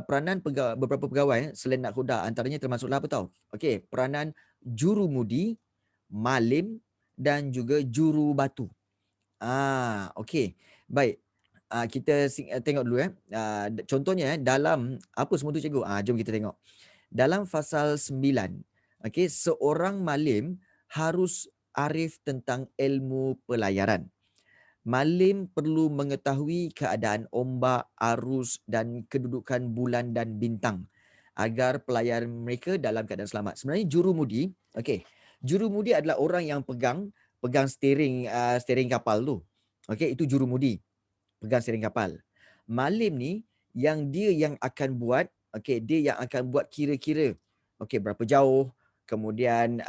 peranan beberapa pegawai selain nakhoda, antaranya termasuklah apa tahu? Okey, peranan jurumudi, malim dan juga juru batu. Okey. Baik. Kita tengok dulu contohnya dalam apa semua tu cikgu? Jom kita tengok. Dalam pasal 9, okey, seorang malim harus arif tentang ilmu pelayaran. Malim perlu mengetahui keadaan ombak, arus dan kedudukan bulan dan bintang agar pelayaran mereka dalam keadaan selamat. Sebenarnya jurumudi, okey. Jurumudi adalah orang yang pegang steering kapal tu. Okey, itu jurumudi. Pegang steering kapal. Malim ni dia yang akan buat, dia yang akan buat kira-kira. Okey, berapa jauh, kemudian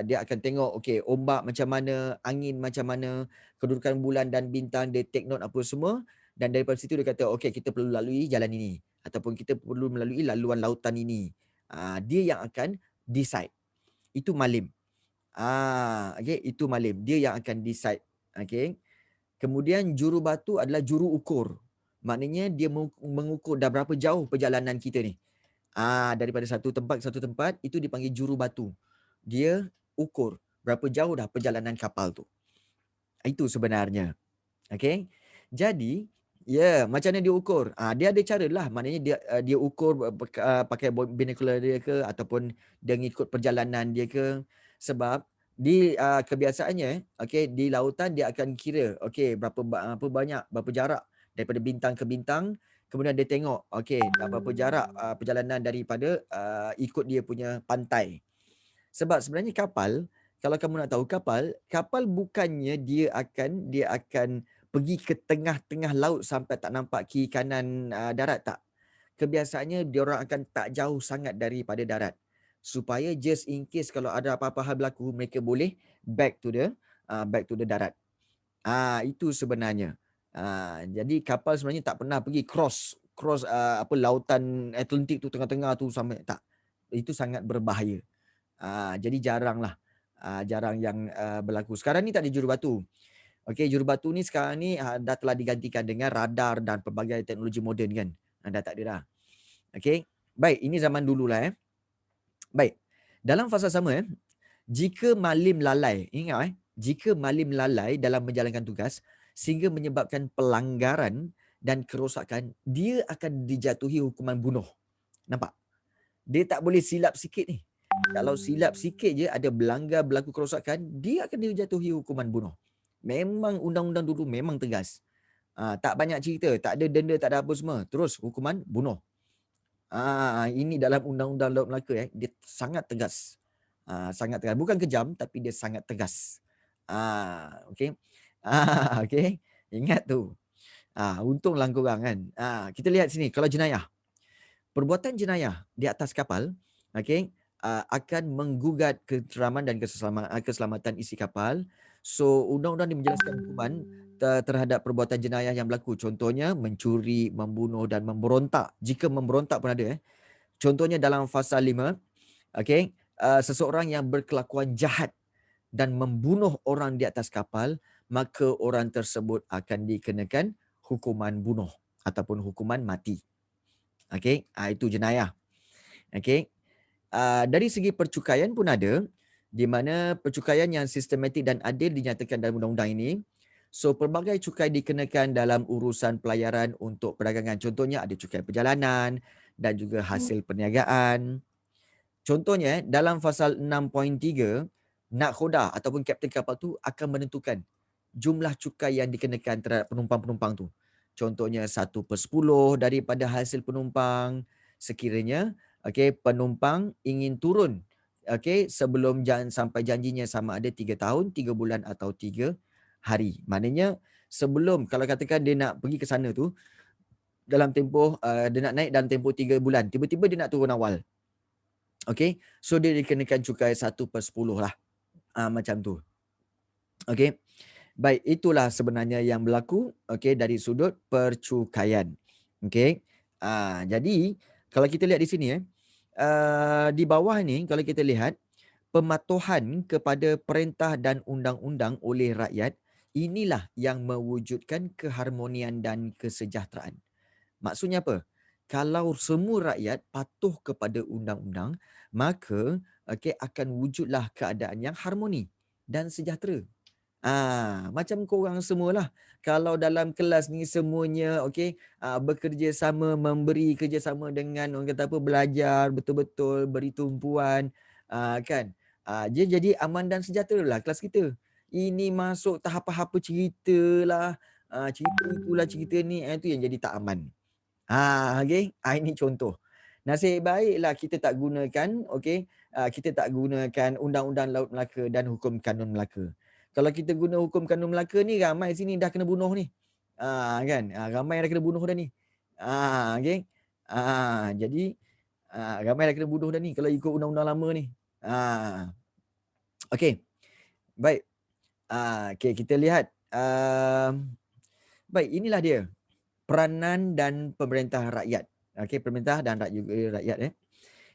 dia akan tengok ombak macam mana, angin macam mana, kedudukan bulan dan bintang, dia take note apa semua, dan daripada situ dia kata kita perlu lalui jalan ini ataupun kita perlu melalui laluan lautan ini. Dia yang akan decide. Itu malim. Okey, itu malim. Dia yang akan decide. Okey. Kemudian jurubatu adalah juru ukur. Maknanya dia mengukur dah berapa jauh perjalanan kita ni. Daripada satu tempat ke satu tempat, itu dipanggil jurubatu. Dia ukur berapa jauh dah perjalanan kapal tu. Itu sebenarnya. Okey. Jadi, macam mana dia ukur? Dia ada cara lah. Maknanya dia ukur pakai binocular dia ke ataupun dia ngikut perjalanan dia ke. Sebab di kebiasaannya, okey, di lautan dia akan kira, okey, berapa jarak daripada bintang ke bintang. Kemudian dia tengok, okey, dah berapa jarak perjalanan daripada ikut dia punya pantai. Sebab sebenarnya kapal, kalau kamu nak tahu kapal bukannya dia akan pergi ke tengah-tengah laut sampai tak nampak kiri kanan darat, tak. Kebiasaannya diorang akan tak jauh sangat daripada darat. Supaya just in case kalau ada apa-apa hal berlaku, mereka boleh back to the darat. Itu sebenarnya. Jadi kapal sebenarnya tak pernah pergi cross lautan Atlantik tu tengah-tengah tu sampai, tak. Itu sangat berbahaya. Jadi jarang yang berlaku. Sekarang ni tak ada jurubatu. Okey, jurubatu ni sekarang ni dah telah digantikan dengan radar dan pelbagai teknologi moden kan. Dah tak ada dah. Okey. Baik, ini zaman dululah. Baik. Dalam fasa sama, jika malim lalai, ingat jika malim lalai dalam menjalankan tugas sehingga menyebabkan pelanggaran dan kerosakan, dia akan dijatuhi hukuman bunuh. Nampak? Dia tak boleh silap sikit ni. Kalau silap sikit je, ada melanggar, berlaku kerosakan, dia akan dijatuhi hukuman bunuh. Memang undang-undang dulu memang tegas. Tak banyak cerita, tak ada denda, tak ada apa semua. Terus hukuman bunuh. Ini dalam undang-undang Laut Melaka dia sangat tegas. Sangat tegas. Bukan kejam tapi dia sangat tegas. Okey. Okey. Ingat tu. Untunglah korang kan. Kita lihat sini kalau jenayah. Perbuatan jenayah di atas kapal, okey, akan menggugat keteraman dan keselamatan isi kapal. So undang-undang ni menjelaskan hukuman terhadap perbuatan jenayah yang berlaku. Contohnya mencuri, membunuh dan memberontak. Jika memberontak pun ada. Contohnya dalam fasal 5, okey, seseorang yang berkelakuan jahat dan membunuh orang di atas kapal, maka orang tersebut akan dikenakan hukuman bunuh ataupun hukuman mati. Okey, itu jenayah. Okey. Dari segi percukaian pun ada, di mana percukaian yang sistematik dan adil dinyatakan dalam undang-undang ini. So pelbagai cukai dikenakan dalam urusan pelayaran untuk perdagangan. Contohnya ada cukai perjalanan dan juga hasil perniagaan. Contohnya dalam fasal 6.3, nakhoda ataupun kapten kapal tu akan menentukan jumlah cukai yang dikenakan terhadap penumpang-penumpang tu. Contohnya 1/10 daripada hasil penumpang sekiranya penumpang ingin turun sebelum sampai janjinya sama ada 3 tahun, 3 bulan atau 3 hari. Maknanya sebelum, kalau katakan dia nak pergi ke sana tu dalam tempoh dia nak naik dalam tempoh 3 bulan, tiba-tiba dia nak turun awal. Okey, so dia dikenakan cukai 1/10 lah. Macam tu. Okey. Baik, itulah sebenarnya yang berlaku dari sudut percukaian. Okey. Jadi kalau kita lihat di sini di bawah ni kalau kita lihat pematuhan kepada perintah dan undang-undang oleh rakyat, inilah yang mewujudkan keharmonian dan kesejahteraan. Maksudnya apa? Kalau semua rakyat patuh kepada undang-undang, maka akan wujudlah keadaan yang harmoni dan sejahtera. Macam korang semualah. Kalau dalam kelas ni semuanya bekerja sama, memberi kerjasama dengan orang kata apa, belajar betul-betul, beri tumpuan, kan. Dia jadi aman dan sejahtera lah kelas kita. Ini masuk tahap apa cerita lah, cerita itulah cerita ni, itu yang jadi tak aman. Okey. Ini contoh. Nasib baiklah kita tak gunakan kita tak gunakan undang-undang Laut Melaka dan hukum kanun Melaka. Kalau kita guna hukum kanun Melaka ni, ramai sini dah kena bunuh ni. Kan? Ramai dah kena bunuh dah ni. Okey. Jadi ramai dah kena bunuh dah ni kalau ikut undang-undang lama ni. Okey. Baik. Okey, kita lihat. Baik, inilah dia peranan dan pemerintah rakyat. Okey, pemerintah dan juga rakyat.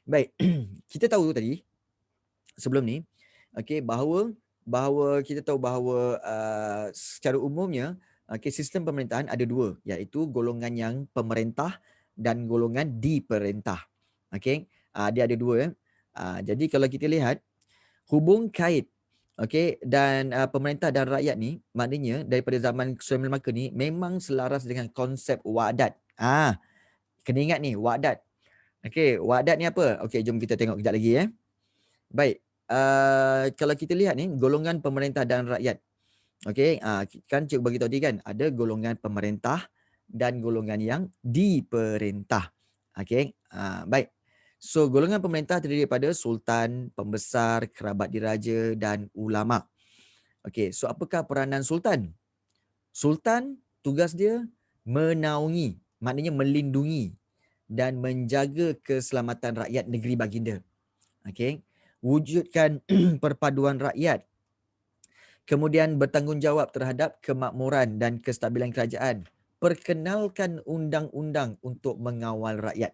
Baik, kita tahu tadi sebelum ni okey, bahawa kita tahu bahawa secara umumnya sistem pemerintahan ada dua, iaitu golongan yang pemerintah dan golongan diperintah. Okey, dia ada dua ya. Jadi kalau kita lihat hubung kait dan pemerintah dan rakyat ni, maknanya daripada zaman Sulaiman Melaka ni memang selaras dengan konsep wa'adat. Kena ingat ni wa'adat. Okey, wa'adat ni apa? Okey, jom kita tengok kejap lagi Baik. Kalau kita lihat ni golongan pemerintah dan rakyat. Okey, kan cikgu bagi tahu tadi kan, ada golongan pemerintah dan golongan yang diperintah. Okey, baik. So golongan pemerintah terdiri daripada sultan, pembesar, kerabat diraja dan ulama. Okey, so apakah peranan sultan? Sultan tugas dia menaungi, maknanya melindungi dan menjaga keselamatan rakyat negeri baginda. Okey, wujudkan perpaduan rakyat. Kemudian bertanggungjawab terhadap kemakmuran dan kestabilan kerajaan. Perkenalkan undang-undang untuk mengawal rakyat.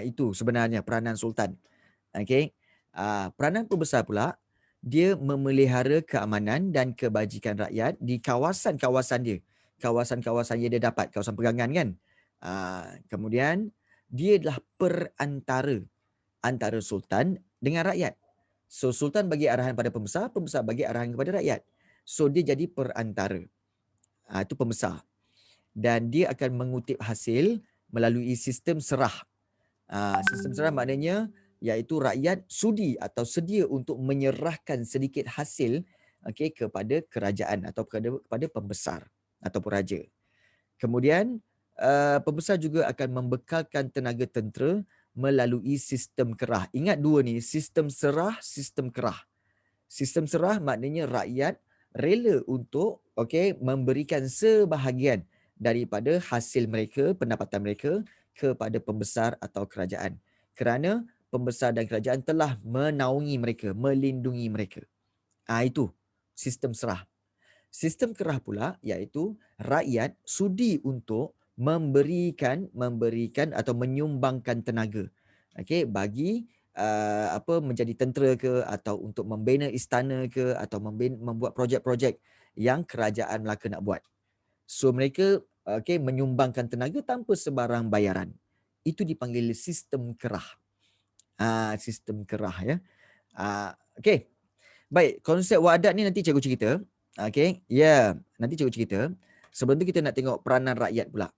Itu sebenarnya peranan sultan. Okey. Peranan pembesar pula, dia memelihara keamanan dan kebajikan rakyat di kawasan-kawasan dia. Kawasan-kawasan yang dia dapat, kawasan pegangan kan. Kemudian dia adalah perantara antara sultan dengan rakyat. So sultan bagi arahan pada pembesar, pembesar bagi arahan kepada rakyat. So dia jadi perantara. Itu pembesar. Dan dia akan mengutip hasil melalui sistem serah. Sistem serah maknanya iaitu rakyat sudi atau sedia untuk menyerahkan sedikit hasil kepada kerajaan atau kepada pembesar atau raja. Kemudian pembesar juga akan membekalkan tenaga tentera melalui sistem kerah. Ingat dua ni, sistem serah, sistem kerah. Sistem serah maknanya rakyat rela untuk memberikan sebahagian daripada hasil mereka, pendapatan mereka kepada pembesar atau kerajaan. Kerana pembesar dan kerajaan telah menaungi mereka, melindungi mereka. Itu sistem serah. Sistem kerah pula iaitu rakyat sudi untuk memberikan atau menyumbangkan tenaga bagi menjadi tentera ke, atau untuk membina istana ke, atau membuat projek-projek yang kerajaan Melaka nak buat. So mereka menyumbangkan tenaga tanpa sebarang bayaran. Itu dipanggil sistem kerah. Sistem kerah ya. Baik, konsep wa'adat ni nanti cikgu cerita. Nanti cikgu cerita. Sebelum tu kita nak tengok peranan rakyat pula.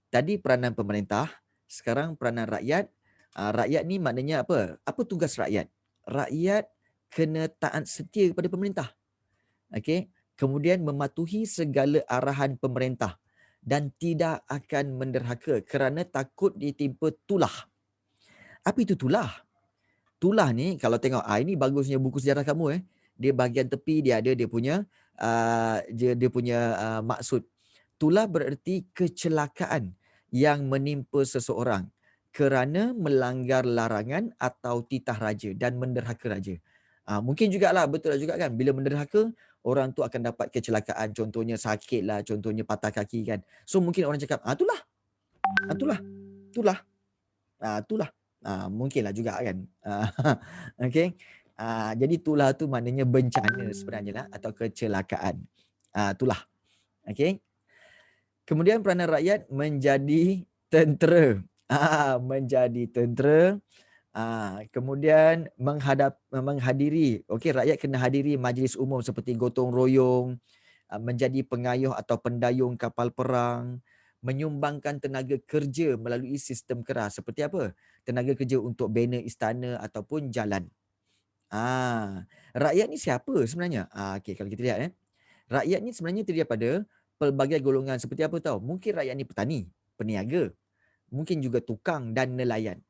Tadi peranan pemerintah, sekarang peranan rakyat. Rakyat ni maknanya apa? Apa tugas rakyat? Rakyat kena taat setia kepada pemerintah. Kemudian mematuhi segala arahan pemerintah dan tidak akan menderhaka kerana takut ditimpa tulah. Apa itu tulah? Tulah ni kalau tengok, ini bagusnya buku sejarah kamu dia bahagian tepi dia ada dia punya maksud. Tulah bererti kecelakaan yang menimpa seseorang kerana melanggar larangan atau titah raja dan menderhaka raja. Mungkin jugalah, betul juga kan, bila menderhaka orang tu akan dapat kecelakaan, contohnya sakit lah, contohnya patah kaki kan. So mungkin orang cakap tulah. Mungkinlah juga kan. Jadi tulah tu maknanya bencana sebenarnya lah, atau kecelakaan. Tulah. Kemudian peranan rakyat menjadi tentera. Menjadi tentera. Kemudian menghadiri, rakyat kena hadiri majlis umum seperti gotong royong, menjadi pengayuh atau pendayung kapal perang, menyumbangkan tenaga kerja melalui sistem kerah. Seperti apa? Tenaga kerja untuk bina istana ataupun jalan. Rakyat ni siapa sebenarnya? Kalau kita lihat rakyat ni sebenarnya terdiri daripada pelbagai golongan. Seperti apa tahu? Mungkin rakyat ni petani, peniaga, mungkin juga tukang dan nelayan.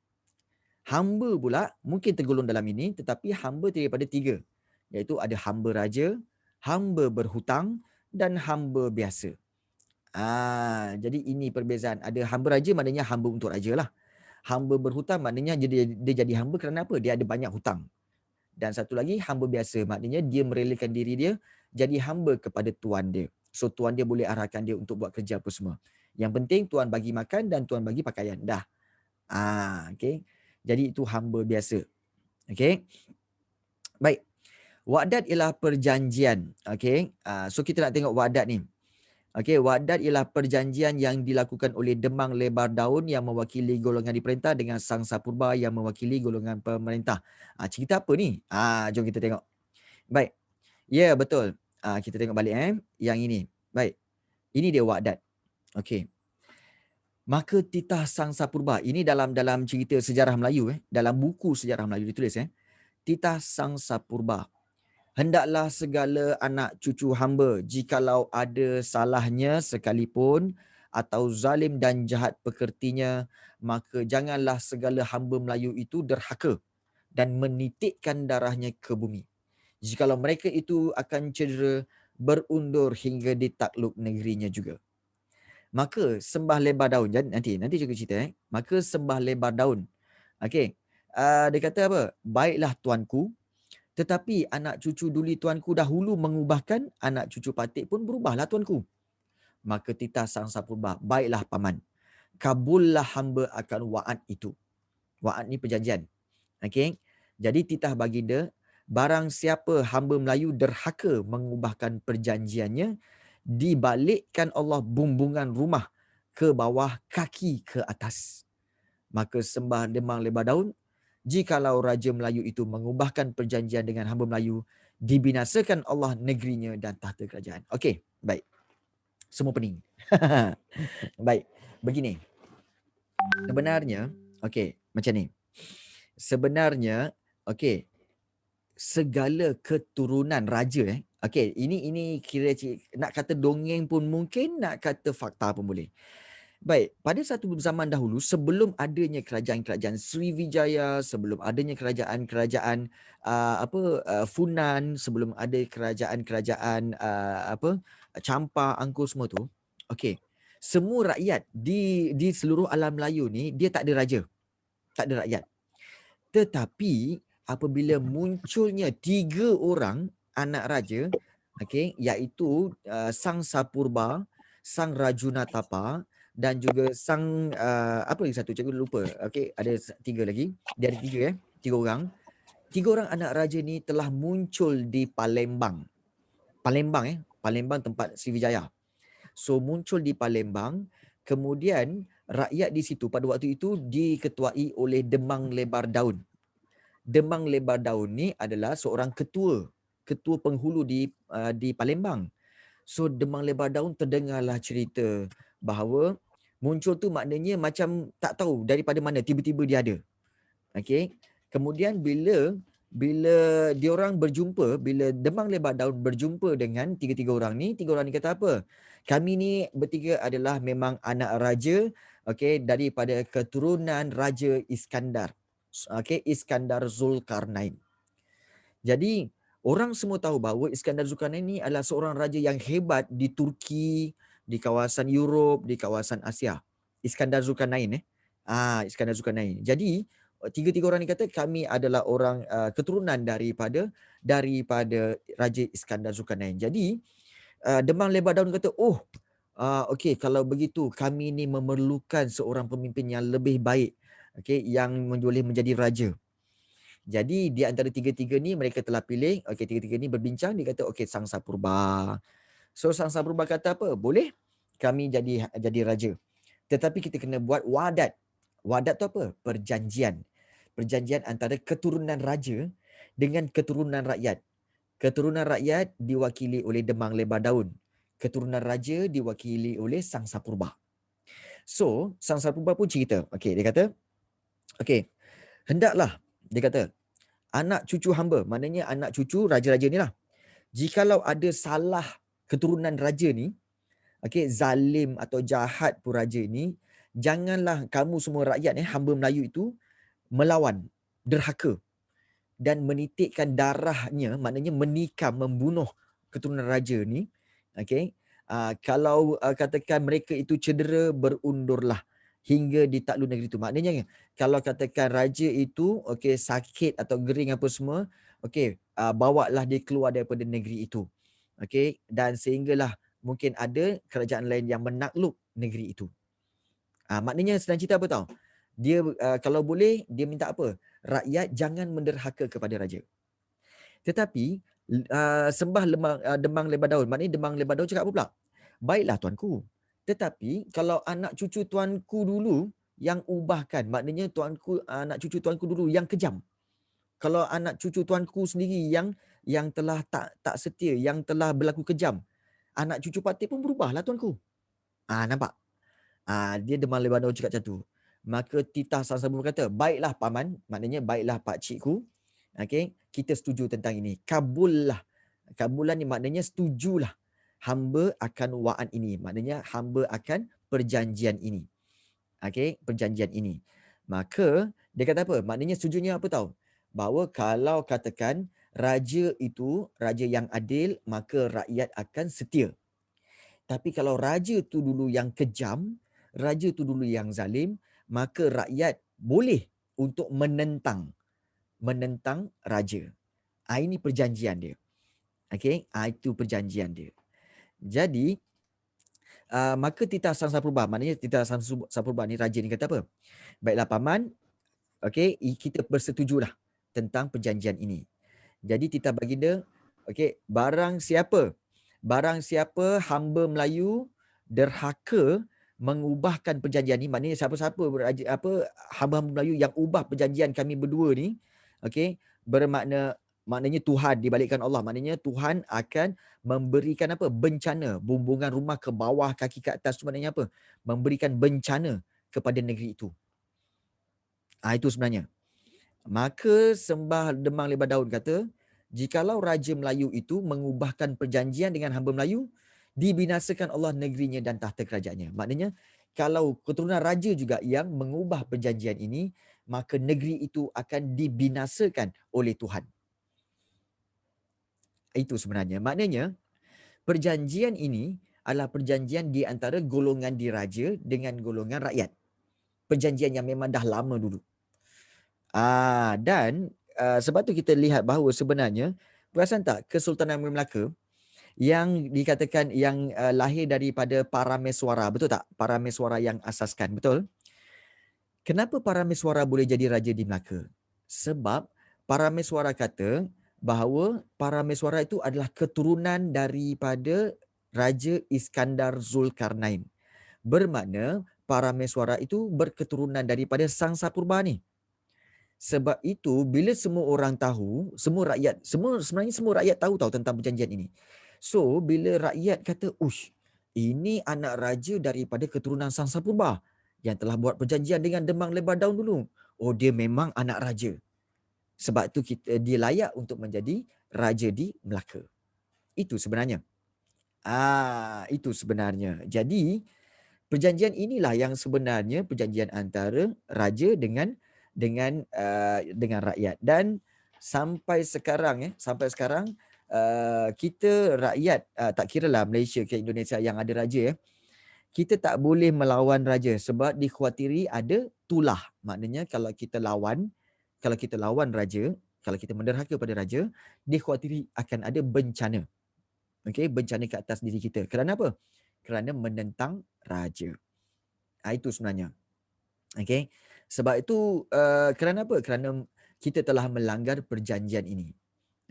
Hamba pula mungkin tergolong dalam ini, tetapi hamba terdiri daripada 3, iaitu ada hamba raja, hamba berhutang dan hamba biasa. Jadi ini perbezaan. Ada hamba raja maknanya hamba untuk raja lah. Hamba berhutang maknanya dia jadi hamba kerana apa? Dia ada banyak hutang. Dan satu lagi hamba biasa maknanya dia merelakan diri dia jadi hamba kepada tuan dia. So tuan dia boleh arahkan dia untuk buat kerja apa semua. Yang penting tuan bagi makan dan tuan bagi pakaian. Dah. Jadi itu hamba biasa. Baik. Wa'dad ialah perjanjian. Okey. So kita nak tengok wa'dad ni. Okey, wa'dad ialah perjanjian yang dilakukan oleh demang lebar daun yang mewakili golongan diperintah dengan sangsa purba yang mewakili golongan pemerintah. Cerita apa ni? Jom kita tengok. Baik. Ya, betul. Kita tengok balik yang ini. Baik. Ini dia wa'dad. Okey. Maka titah sangsa purba. Ini dalam cerita sejarah Melayu dalam buku sejarah Melayu ditulis Titah sangsa purba. Hendaklah segala anak cucu hamba jikalau ada salahnya sekalipun atau zalim dan jahat pekertinya, maka janganlah segala hamba Melayu itu derhaka dan menitikkan darahnya ke bumi. Jikalau mereka itu akan cedera, berundur hingga ditakluk negerinya juga. Maka sembah lebar daun. Jadi nanti juga cerita Maka sembah lebar daun. Okey. Dia kata apa? Baiklah tuanku, tetapi anak cucu duli tuanku dahulu mengubahkan, anak cucu patik pun berubahlah tuanku. Maka titah sangsa purba, baiklah paman, kabullah hamba akan wa'ad itu. Wa'ad ni perjanjian. Okey. Jadi titah baginda, barang siapa hamba Melayu derhaka mengubahkan perjanjiannya, dibalikkan Allah bumbungan rumah ke bawah, kaki ke atas. Maka sembah demang lebar daun, jikalau Raja Melayu itu mengubahkan perjanjian dengan hamba Melayu, dibinasakan Allah negerinya dan tahta kerajaan. Okey, baik. Semua pening. Baik, begini. Sebenarnya, okey, macam ni. Sebenarnya, okey, segala keturunan raja okey, ini kira nak kata dongeng pun mungkin, nak kata fakta pun boleh. Baik, pada satu zaman dahulu sebelum adanya kerajaan-kerajaan Sriwijaya, sebelum adanya kerajaan-kerajaan Funan, sebelum ada kerajaan-kerajaan Champa, Angkor semua tu, okey. Semua rakyat di seluruh alam Melayu ni dia tak ada raja. Tak ada rakyat. Tetapi apabila munculnya 3 orang anak raja, okey, iaitu Sang Sapurba, Sang Rajunatapa dan juga Sang apa lagi satu, cikgu lupa. Okey, ada 3 lagi. Dia ada 3 3 orang. 3 orang anak raja ni telah muncul di Palembang. Palembang tempat Sriwijaya. So muncul di Palembang, kemudian rakyat di situ pada waktu itu diketuai oleh Demang Lebar Daun. Demang Lebar Daun ni adalah seorang ketua penghulu di Palembang. So Demang Lebar Daun terdengarlah cerita bahawa muncul tu maknanya macam tak tahu daripada mana tiba-tiba dia ada. Okey. Kemudian bila diorang berjumpa, bila Demang Lebar Daun berjumpa dengan 3 orang ni kata apa? Kami ni bertiga adalah memang anak raja, okey, daripada keturunan Raja Iskandar. Okey, Iskandar Zulkarnain. Jadi orang semua tahu bahawa Iskandar Zulkarnain ni adalah seorang raja yang hebat di Turki, di kawasan Europe, di kawasan Asia. Iskandar Zulkarnain Iskandar Zulkarnain. Jadi 3 orang ni kata kami adalah orang keturunan daripada Raja Iskandar Zulkarnain. Jadi Demang Lebar Daun kata, okey, kalau begitu kami ni memerlukan seorang pemimpin yang lebih baik, okey, yang boleh menjadi raja. Jadi di antara 3 ni mereka telah pilih, okey, 3 ni berbincang, dia kata okey, Sang Sapurba. So Sang Sapurba kata apa? Boleh kami jadi raja. Tetapi kita kena buat wa'dad. Wa'dad tu apa? Perjanjian. Perjanjian antara keturunan raja dengan keturunan rakyat. Keturunan rakyat diwakili oleh Demang Lebar Daun. Keturunan raja diwakili oleh Sang Sapurba. So, Sang Sapurba pun cerita. Okey, dia kata, okey, hendaklah, dia kata, anak cucu hamba, maknanya anak cucu raja-raja ni lah. Jikalau ada salah keturunan raja ni, okey, zalim atau jahat pun raja ni, janganlah kamu semua rakyat hamba Melayu itu melawan, derhaka dan menitikkan darahnya, maknanya menikam, membunuh keturunan raja ni. Okey, kalau katakan mereka itu cedera, berundurlah hingga ditakluk negeri itu. Maknanya kalau katakan raja itu okey sakit atau gering apa semua, okey, bawalah dia keluar daripada negeri itu. Okey, dan sehinggalah mungkin ada kerajaan lain yang menakluk negeri itu. Maknanya senang cerita apa tahu? Dia kalau boleh dia minta apa? Rakyat jangan menderhaka kepada raja. Tetapi sembah demang lebar daun. Maknanya demang lebar daun cakap apa pula? Baiklah tuanku. Tetapi kalau anak cucu tuanku dulu yang ubahkan, maknanya tuanku, anak cucu tuanku dulu yang kejam. Kalau anak cucu tuanku sendiri yang telah tak setia, yang telah berlaku kejam, anak cucu patik pun berubahlah tuanku. Nampak? Dia demam lebar daun cakap macam tu. Maka titah sang sabun berkata, baiklah paman, maknanya baiklah pak cikgu. Okey, kita setuju tentang ini. Kabullah. Kabulan ni maknanya setujulah hamba akan wa'ad ini. Maknanya hamba akan perjanjian ini. Okey, perjanjian ini. Maka dia kata apa? Maknanya setujunya apa tahu? Bahawa kalau katakan raja itu raja yang adil, maka rakyat akan setia. Tapi kalau raja tu dulu yang kejam, raja tu dulu yang zalim, maka rakyat boleh untuk menentang raja. Ini perjanjian dia. Okey, itu perjanjian dia. Jadi maka titah sang sapurba, maknanya titah sang sapurba ni raja ni kata apa? Baiklah paman, okey, kita bersetujulah tentang perjanjian ini. Jadi titah baginda, okey, barang siapa hamba Melayu derhaka mengubahkan perjanjian ni, maknanya siapa-siapa hamba-hamba Melayu yang ubah perjanjian kami berdua ni, okey, maknanya Tuhan dibalikkan Allah, maknanya Tuhan akan memberikan apa? Bencana, bumbungan rumah ke bawah, kaki ke atas tu maknanya apa? Memberikan bencana kepada negeri itu. Itu sebenarnya. Maka sembah demang lebar daun kata, jikalau Raja Melayu itu mengubahkan perjanjian dengan hamba Melayu, dibinasakan Allah negerinya dan tahta kerajaannya. Maknanya, kalau keturunan raja juga yang mengubah perjanjian ini, maka negeri itu akan dibinasakan oleh Tuhan. Itu sebenarnya. Maknanya, perjanjian ini adalah perjanjian di antara golongan diraja dengan golongan rakyat. Perjanjian yang memang dah lama dulu. Dan sebab tu kita lihat bahawa sebenarnya, perasan tak Kesultanan Melaka yang dikatakan yang lahir daripada Parameswara, betul tak? Parameswara yang asaskan, betul? Kenapa Parameswara boleh jadi raja di Melaka? Sebab Parameswara kata bahawa Parameswara itu adalah keturunan daripada Raja Iskandar Zulkarnain. Bermakna Parameswara itu berketurunan daripada Sang Sapurba ni. Sebab itu bila semua orang tahu, sebenarnya semua rakyat tahu tentang perjanjian ini. So bila rakyat kata, "Ush, ini anak raja daripada keturunan Sang Sapurba yang telah buat perjanjian dengan demang lebar daun dulu. Oh, dia memang anak raja. Sebab tu dia layak untuk menjadi raja di Melaka." Itu sebenarnya. Itu sebenarnya. Jadi perjanjian inilah yang sebenarnya perjanjian antara raja dengan rakyat. Dan sampai sekarang kita rakyat, tak kiralah Malaysia ke Indonesia yang ada raja, kita tak boleh melawan raja sebab dikhawatiri ada tulah. Maknanya kalau kita lawan raja, kalau kita menderhaka pada raja, dikhawatiri akan ada bencana. Okey, bencana ke atas diri kita. Kerana apa? Kerana menentang raja. Itu sebenarnya. Okey. Sebab itu kerana apa? Kerana kita telah melanggar perjanjian ini.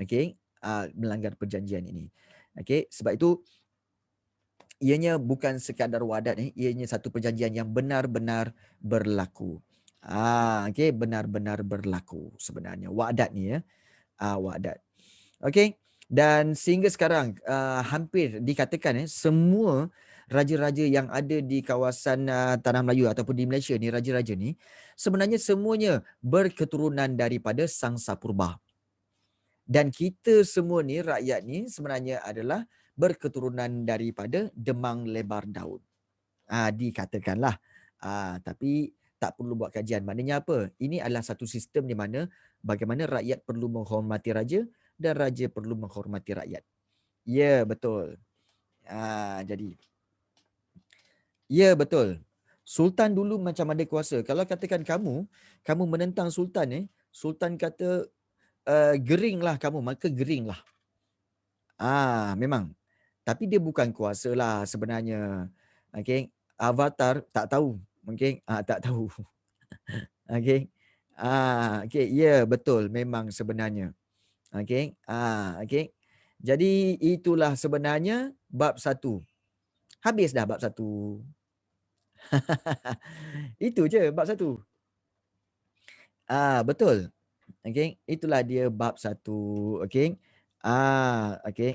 Okey, melanggar perjanjian ini. Okey, sebab itu ianya bukan sekadar wadat, ianya satu perjanjian yang benar-benar berlaku. Okey, benar-benar berlaku sebenarnya. Wadat ni ya. Wadat. Okey. Dan sehingga sekarang hampir dikatakan semua raja-raja yang ada di kawasan Tanah Melayu ataupun di Malaysia ni, raja-raja ni sebenarnya semuanya berketurunan daripada Sang Sapurba. Dan kita semua ni, rakyat ni sebenarnya adalah berketurunan daripada demang lebar daun. Dikatakanlah. Tapi tak perlu buat kajian. Maknanya apa? Ini adalah satu sistem di mana bagaimana rakyat perlu menghormati raja dan raja perlu menghormati rakyat. Ya, betul. Jadi ya, betul. Sultan dulu macam ada kuasa. Kalau katakan kamu menentang Sultan, Sultan kata geringlah kamu, maka geringlah. Memang. Tapi dia bukan kuasa lah sebenarnya. Okey. Avatar tak tahu. Mungkin tak tahu. Okey. Okey, ya betul memang sebenarnya. Okey. Okey. Jadi itulah sebenarnya bab 1. Habis dah bab 1. Itu je bab 1. Betul. Okey, itulah dia bab 1. Okey. Okey.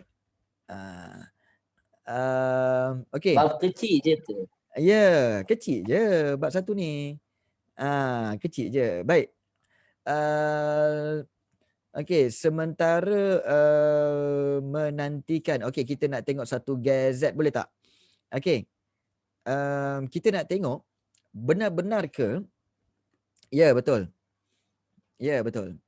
Okey. Bab kecil je tu. Ya, kecil je bab 1 ni. Kecil je. Baik. Okey, sementara menantikan. Okey, kita nak tengok satu gazet boleh tak? Okey. Kita nak tengok benar-benar ke? Ya, betul. Ya, betul.